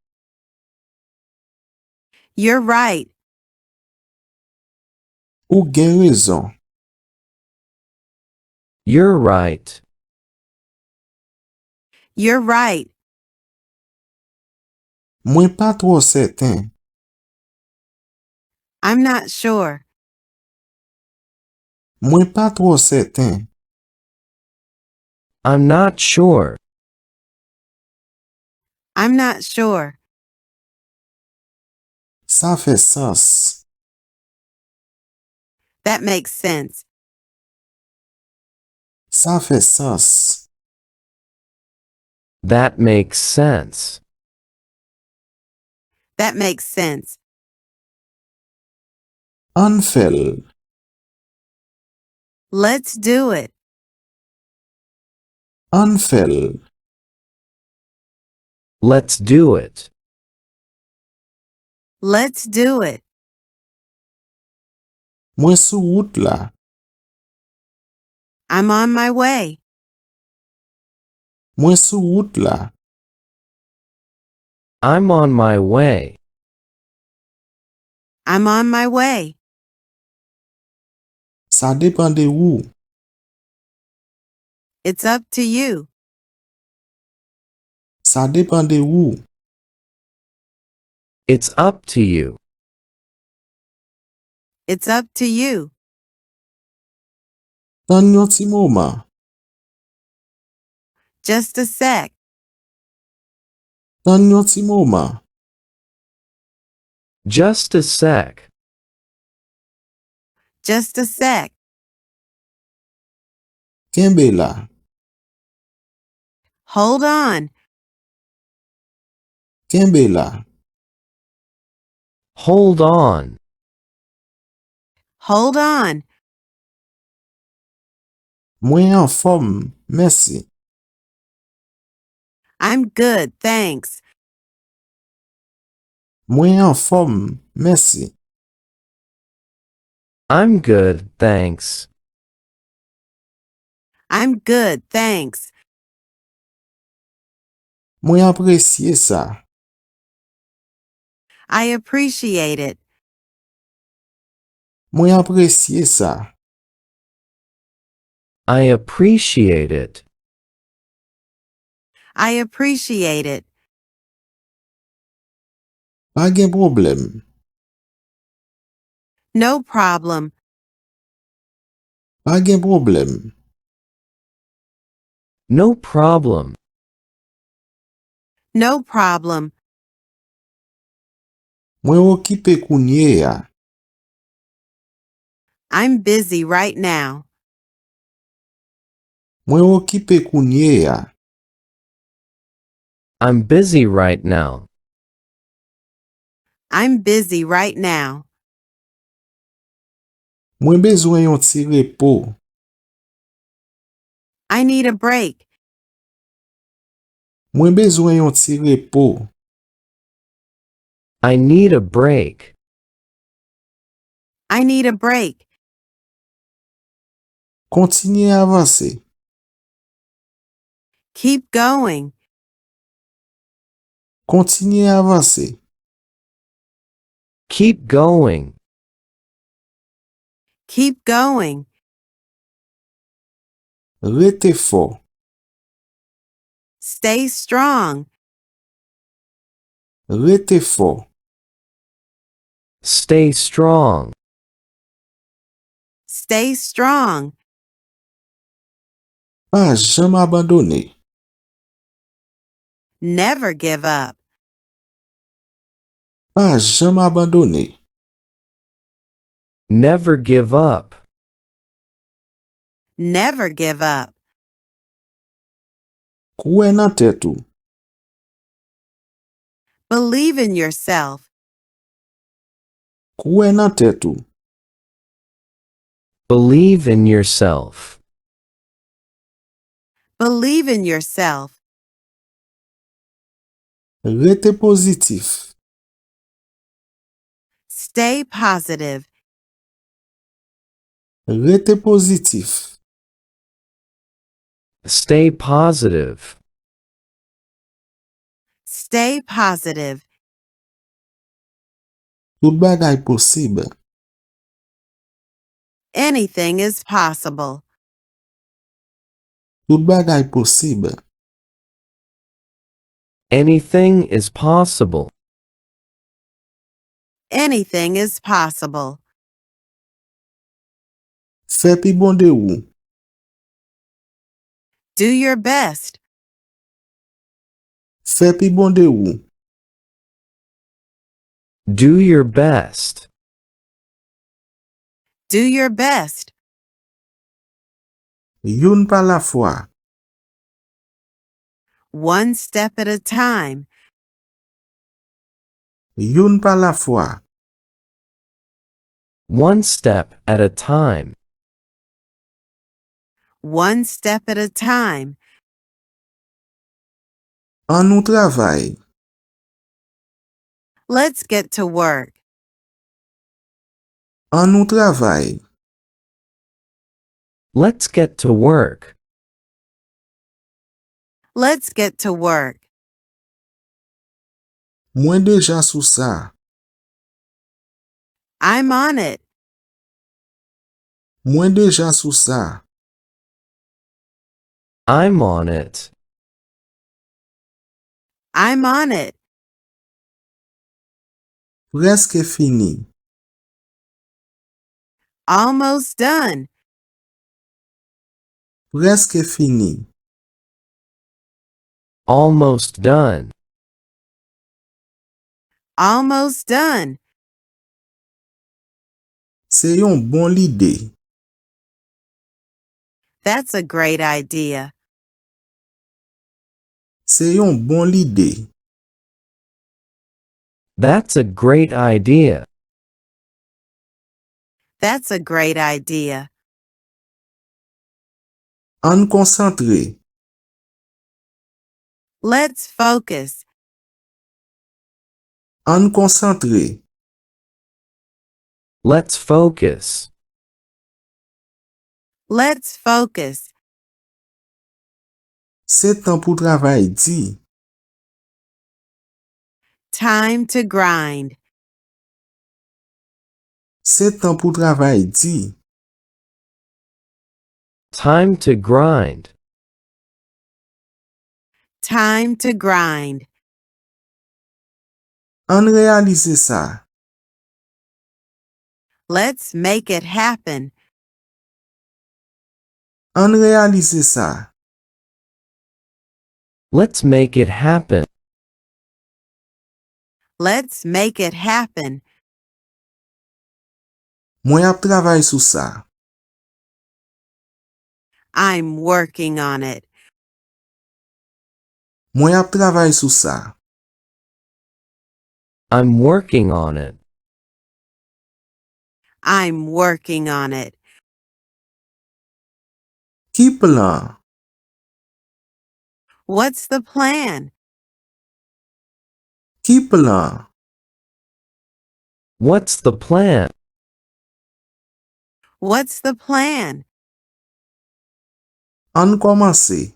You're right. Ou gen rezon. You're right. You're right. Mwen pa tro seten. I'm not sure. Mwen pa tro seten. I'm not sure. I'm not sure. Sa fe sens. That makes sense. Sa fe sens. That makes sense. That makes sense. An fel. Let's do it. An fel. Let's do it. Let's do it. Mwen sou wout la. I'm on my way. Mwen sou wout la. I'm on my way. I'm on my way. Sa depande wou. It's up to you. Sa depande wou. It's up to you. It's up to you. Tan yon ti mouman. Just a sec. Tan yon ti mouman. Just a sec. Just a sec. Kenbe la. Hold on. Kembe la. Hold on. Hold on. Mwen en forme, merci. I'm good, thanks. Mwen en forme, merci. I'm good, thanks. I'm good, thanks. Mwen apresye sa. I appreciate it. Mwen apresye sa. I appreciate it. I appreciate it. Pa gen problem. No problem. Pa gen problem. No problem. No problem. Mwen okipe kounye ya. I'm busy right now. Mwen okipe kounye ya. I'm busy right now. I'm busy right now. Mwen bezwen yon ti repo. I need a break. Mwen bezwen yon ti repo. I need a break. I need a break. Kontinye avanse. Keep going. Kontinye avanse. Keep going. Keep going. Rete fo. Stay strong. Rete fo. Stay strong. Stay strong. Pa jam abandone. Never give up. Pa jam abandone. Never give up. Never give up. Kouè nan tèt ou. Believe in yourself. Kouè nan tèt ou. Believe in yourself. Believe in yourself. Rete pozitif. Stay positive. Rete pozitif. Stay positive. Stay positive. Tout bagay posib. Anything is possible. Tout bagay posib. Anything is possible. Anything is possible. Fè pi bon de ou. Do your best. Fè pi bon de ou. Do your best. Do your best. Youn pa la fwa. One step at a time. Youn pa la fwa. One step at a time. One step at a time. An nou travay. Let's get to work. An nou travay. Let's get to work. Let's get to work. Mwen deja sou sa. I'm on it. Mwen deja sou sa. I'm on it. I'm on it. Preske fini. Almost done. Preske fini. Almost done. Almost done. Se yon bon lide. That's a great idea. Se yon bon lide. That's a great idea. That's a great idea. An konsantre. Let's focus. An konsantre. Let's focus. Let's focus. Se tan pou travay di. Time to grind. Se tan pou travay di. Time to grind. Time to grind. An realize sa. Let's make it happen. An realize sa. Let's make it happen. Let's make it happen. Mwen ap travay sou sa. I'm working on it. Mwen ap travay sou sa. I'm working on it. I'm working on it. Ki plan? What's the plan? Ki plan? What's the plan? What's the plan? An komanse.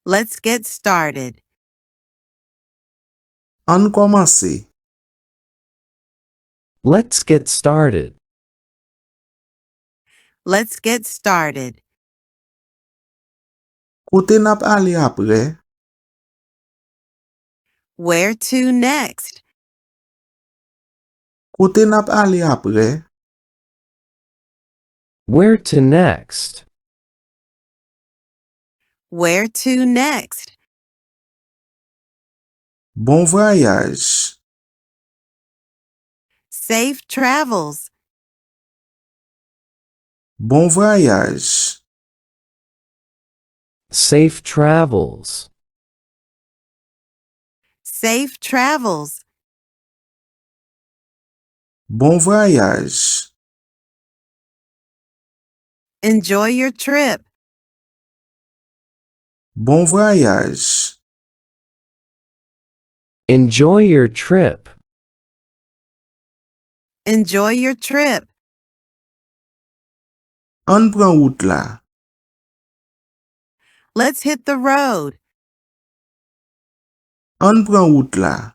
Let's get started. An komanse. Let's get started. Let's get started. Kote nap ale apre? Where to next? Kote nap ale apre? Where to next? Where to next? Bon voyage. Safe travels. Bon voyage. Safe travels. Safe travels. Bon voyage. Enjoy your trip. Bon voyage. Enjoy your trip. Enjoy your trip. An pran wout la. Let's hit the road. An pran wout la.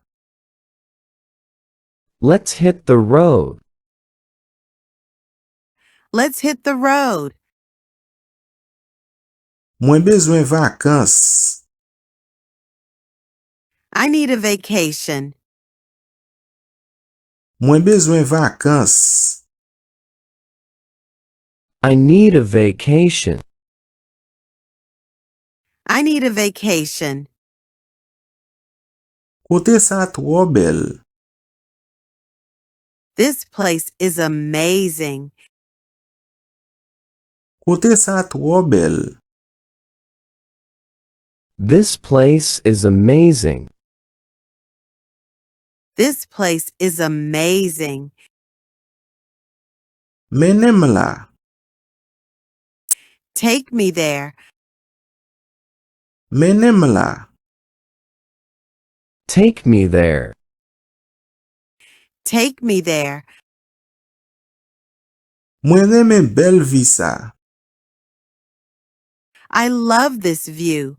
Let's hit the road. Let's hit the road. Mwen bezwen vakans. I need a vacation. Mwen bezwen vakans. I need a vacation. I need a vacation. Kote sa tro bel. This place is amazing. Kote sa tro bel. This place is amazing. This place is amazing. Menem la. Take me there. Menem la. Take me there. Take me there. Mwen reme bel vi sa. I love this view.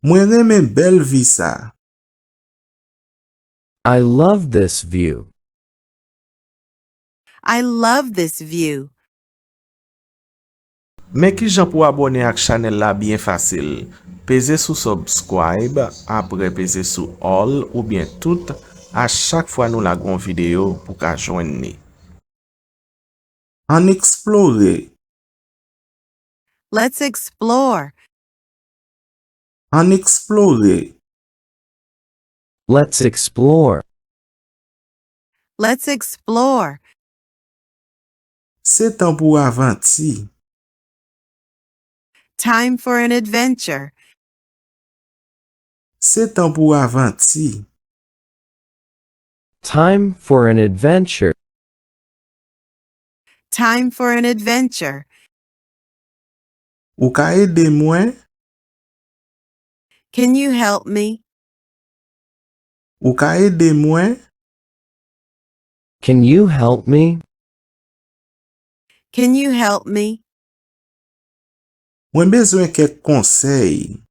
Mwen reme bel vi sa. I love this view. I love this view. Men ki jan pou abone ak chanel la bien fasil. Peze sou subscribe, apre peze sou all ou bien tout, a chak fwa nou la gon video pou ka jwen ni. An explore. Let's explore. An explore. Let's explore. Let's explore. Se tan pou avanti. Time for an adventure. C'est temps pour avanti. Time for an adventure. Time for an adventure. Ou ka ede mwen? Can you help me? Ou ka ede mwen? Can you help me? Can you help me? Mwen bezwen kek konsey.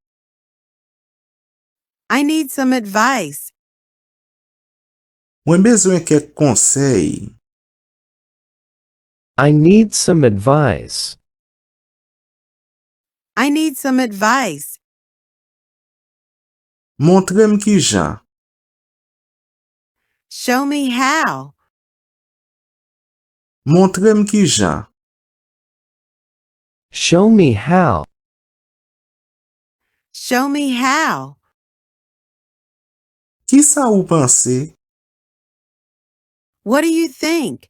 I need some advice. Mwen bezwen kek konsey. I need some advice. I need some advice. Montrem ki jan. Show me how. Montrem ki jan. Show me how. Show me how. Ki sa ou panse? What do you think?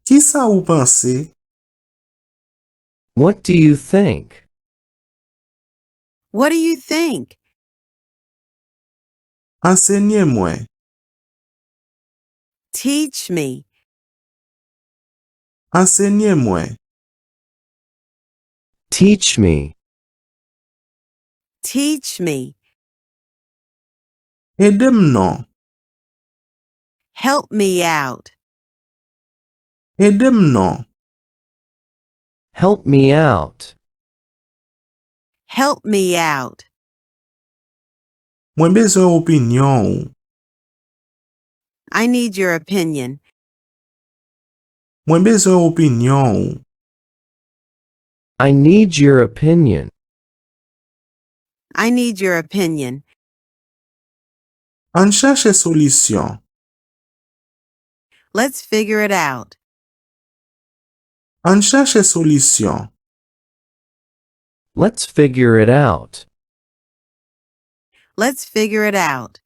Ki sa ou panse? What do you think? What do you think? Ensegnye mwen. Teach me. Ensegnye mwen. Teach me. Teach me. Edem non. Help me out. Edem non. Help me out. Help me out. Mwen bezwen opinyon ou. I need your opinion. Mwen bezwen opinyon ou. I need your opinion. I need your opinion. An chache solisyon. Let's figure it out. An chache solisyon. Let's figure it out. Let's figure it out.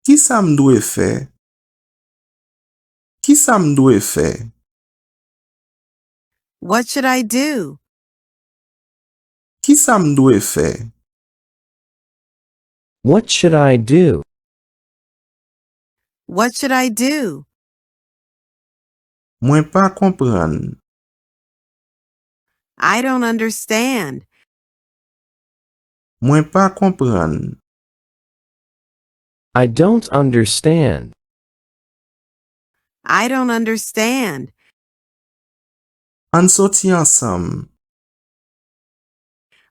Ki sa m dwe fe? Ki sa m dwe fe? What should I do? Ki sa m dwe fe? What should I do? What should I do? Mwen pa kompran. I don't understand. Mwen pa kompran. I don't understand. I don't understand. An soti ansam.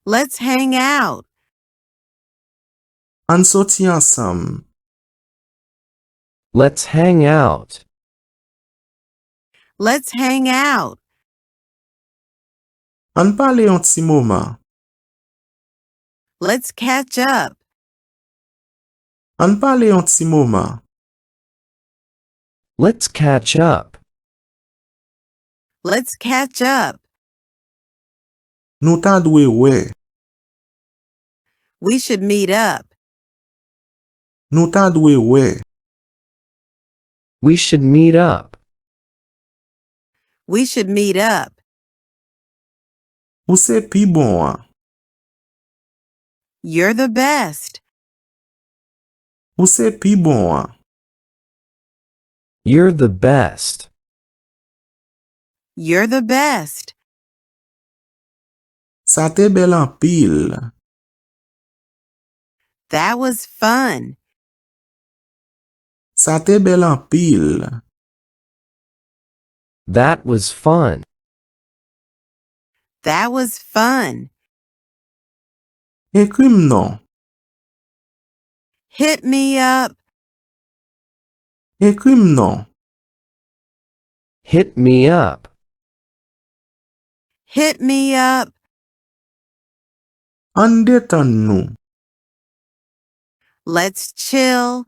Let's hang out. An soti ansam. Let's hang out. Let's hang out. An pale yon ti moman. Let's catch up. An pale yon ti moman. Let's catch up. Let's catch up. Nou ta dwe we. We should meet up. Nou ta dwe we. We should meet up. We should meet up. Ou se pi bon an. You're the best. Ou se pi bon an. You're the best. You're the best. Sa te bel an pil. That was fun. Sa te bel an pil. That was fun. That was fun. Ekrim non. Hit me up. Ekrim non. Hit me up. Hit me up. An detan nou. Let's chill.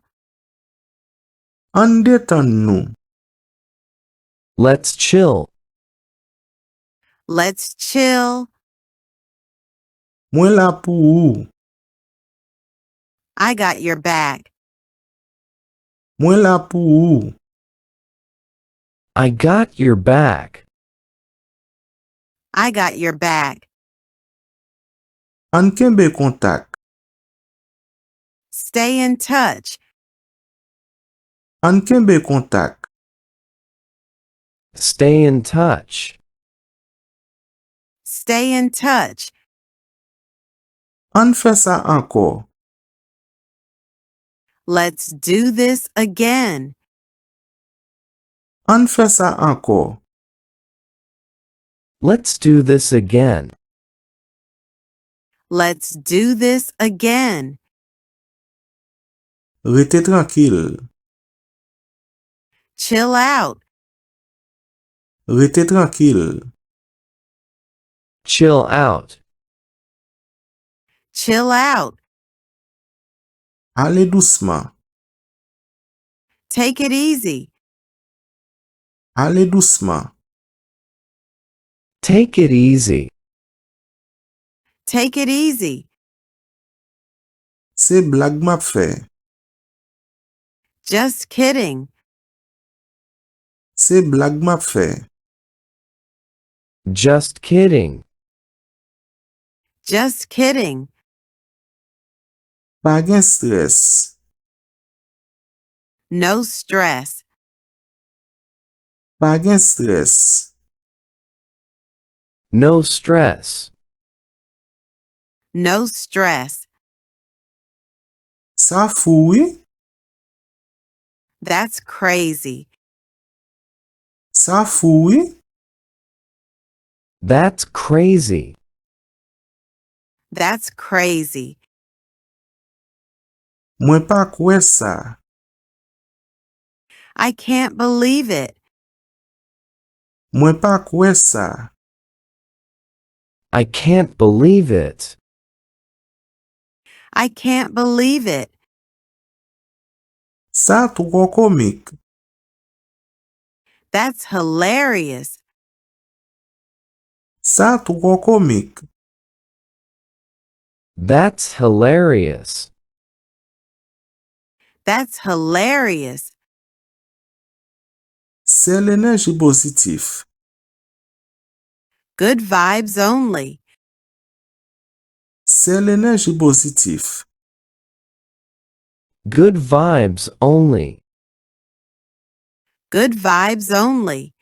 An detan nou. Let's chill. Let's chill. Mwen la pou ou. I got your back. Mwen la pou ou. I got your back. I got your back. An kembe kontak. Stay in touch. An kembe kontak. Stay in touch. Stay in touch. An fè sa ankor. Let's do this again. An fè sa ankor. Let's do this again. Let's do this again. Rete tranquil. Chill out. Rete tranquil. Chill out. Chill out. Ale douceman. Take it easy. Ale douceman. Take it easy. Take it easy. Se blag map fè. Just kidding. Se blag map fè. Just kidding. Just kidding. Pa gen stres. No stress. Pa gen stres. No stress. No stress. Sa foui. That's crazy. Sa foui. That's crazy. That's crazy. Mwen pa kwe sa. I can't believe it. Mwen pa kwe sa. I can't believe it. I can't believe it. Sa tro komik. That's hilarious. Sa tro komik. That's hilarious. That's hilarious. Se l'enerji pozitif. Good vibes only. Se l'enerji pozitif. Good vibes only. Good vibes only.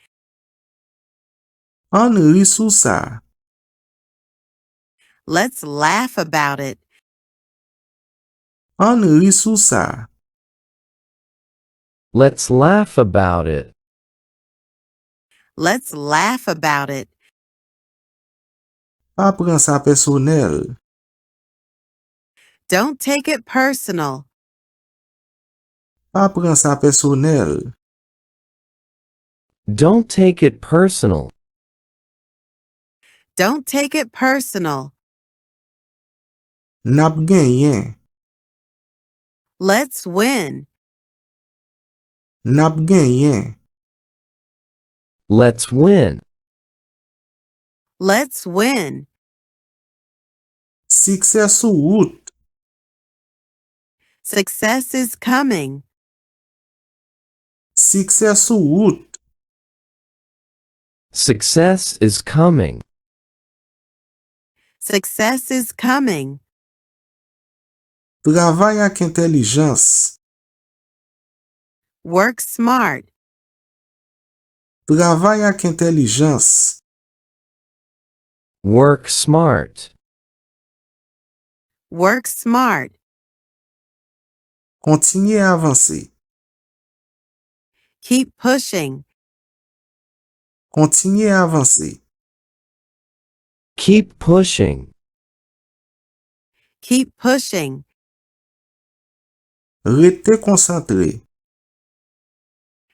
An ri sou sa. Let's laugh about it. An ri sou sa. Let's laugh about it. Let's laugh about it. Pa pran sa personel. Don't take it personal. Pa pran sa personel. Don't take it personal. Don't take it personal. Nap genyen. Let's win. Nap genyen. Let's win. Let's win. Sikse sou wout. Success is coming. Sikse sou wout. Success is coming. Success is coming. Travay ak intelijans. Work smart. Travay ak intelijans. Work smart. Work smart. Kontinye avanse. Keep pushing. Kontinye avanse. Keep pushing. Keep pushing. Rete konsantre.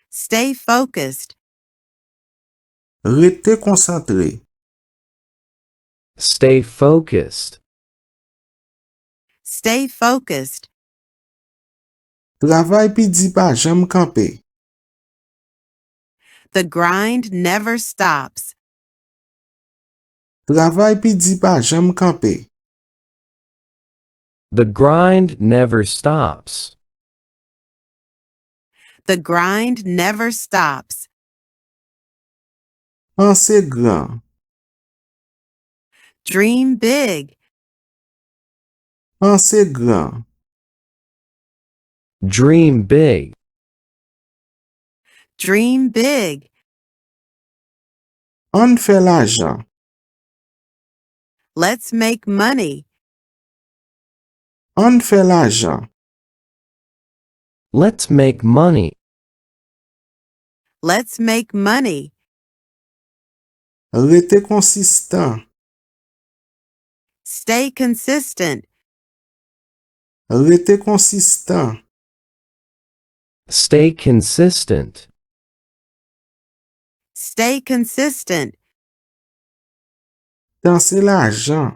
Stay focused. Rete konsantre. Stay focused. Stay focused. Travay pi di pa jam kampe. The grind never stops. Travay pi di pa jam kampe. The grind never stops. The grind never stops. Pense gran. Dream big. Pense grand. Dream big. Dream big. On fait l'argent. Let's make money. On fait l'argent. Let's make money. Let's make money. Rester consistant. Stay consistent. Rester consistant. Stay consistent. Stay consistent. Danser l'argent.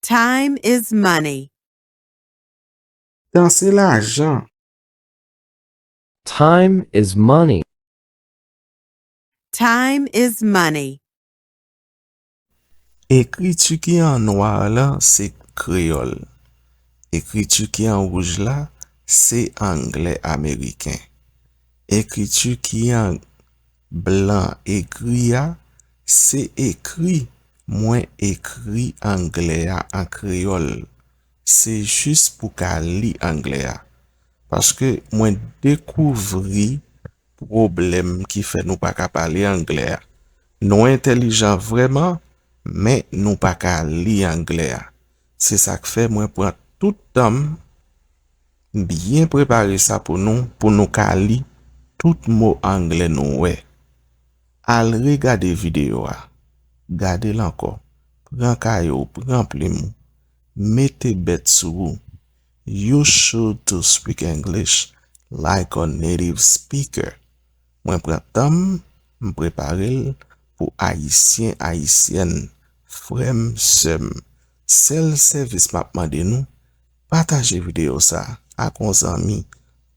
Time is money. Danser l'argent. Time is money. Time is money. Écriture qui en noir là, c'est créole. Écriture qui en rouge là, c'est anglais américain. Écriture qui en blanc écrit là, c'est écrit. Moi écrit anglais en créole. C'est juste pour qu'à lire anglais. Parce que moi découvri problème qui fait nous pas qu'à parler anglais. Nous intelligents vraiment, mais nous pas qu'à lire anglais. C'est ça que fait moi prendre tout temps bien préparer ça pour nous qu'à lire tout mot anglais nous ouais. Al regarder vidéo gardez l'encore. Prends caillou, prends plume, mettez bête sous. You should to speak English like a native speaker. Moi prends temps me préparer pour haïtien haïtienne frère sem sel service m'a demandé nous partager vidéo ça à vos amis,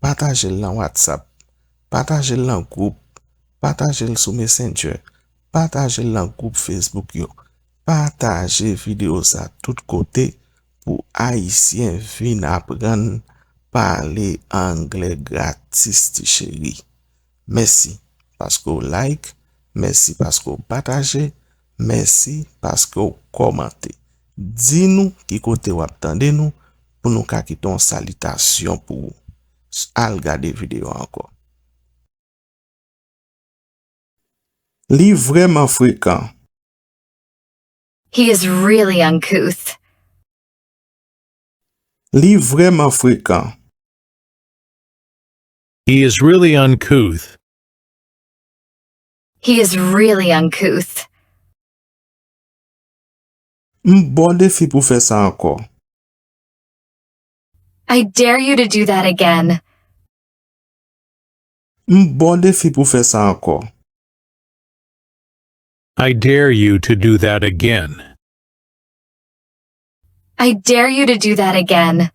partager dans WhatsApp, partager dans groupe, partager sur Messenger, partager dans groupe Facebook yo, partager vidéo ça tout côté pour haïtien vinn apprendre parler anglais gratis ti chéri. Merci parce que vous like, merci parce que vous partagez, merci parce que vous commentez. Dis-nous qui côté vous attendez nous pour nous quitter une salutation pour vous. Al regarder vidéo encore. Li vraiment fréquent. He is really uncouth. Li vraiment fréquent. He is really uncouth. He is really uncouth. Bon défi pour faire ça encore. I dare you to do that again. Bon défi pour faire ça encore. I dare you to do that again. I dare you to do that again.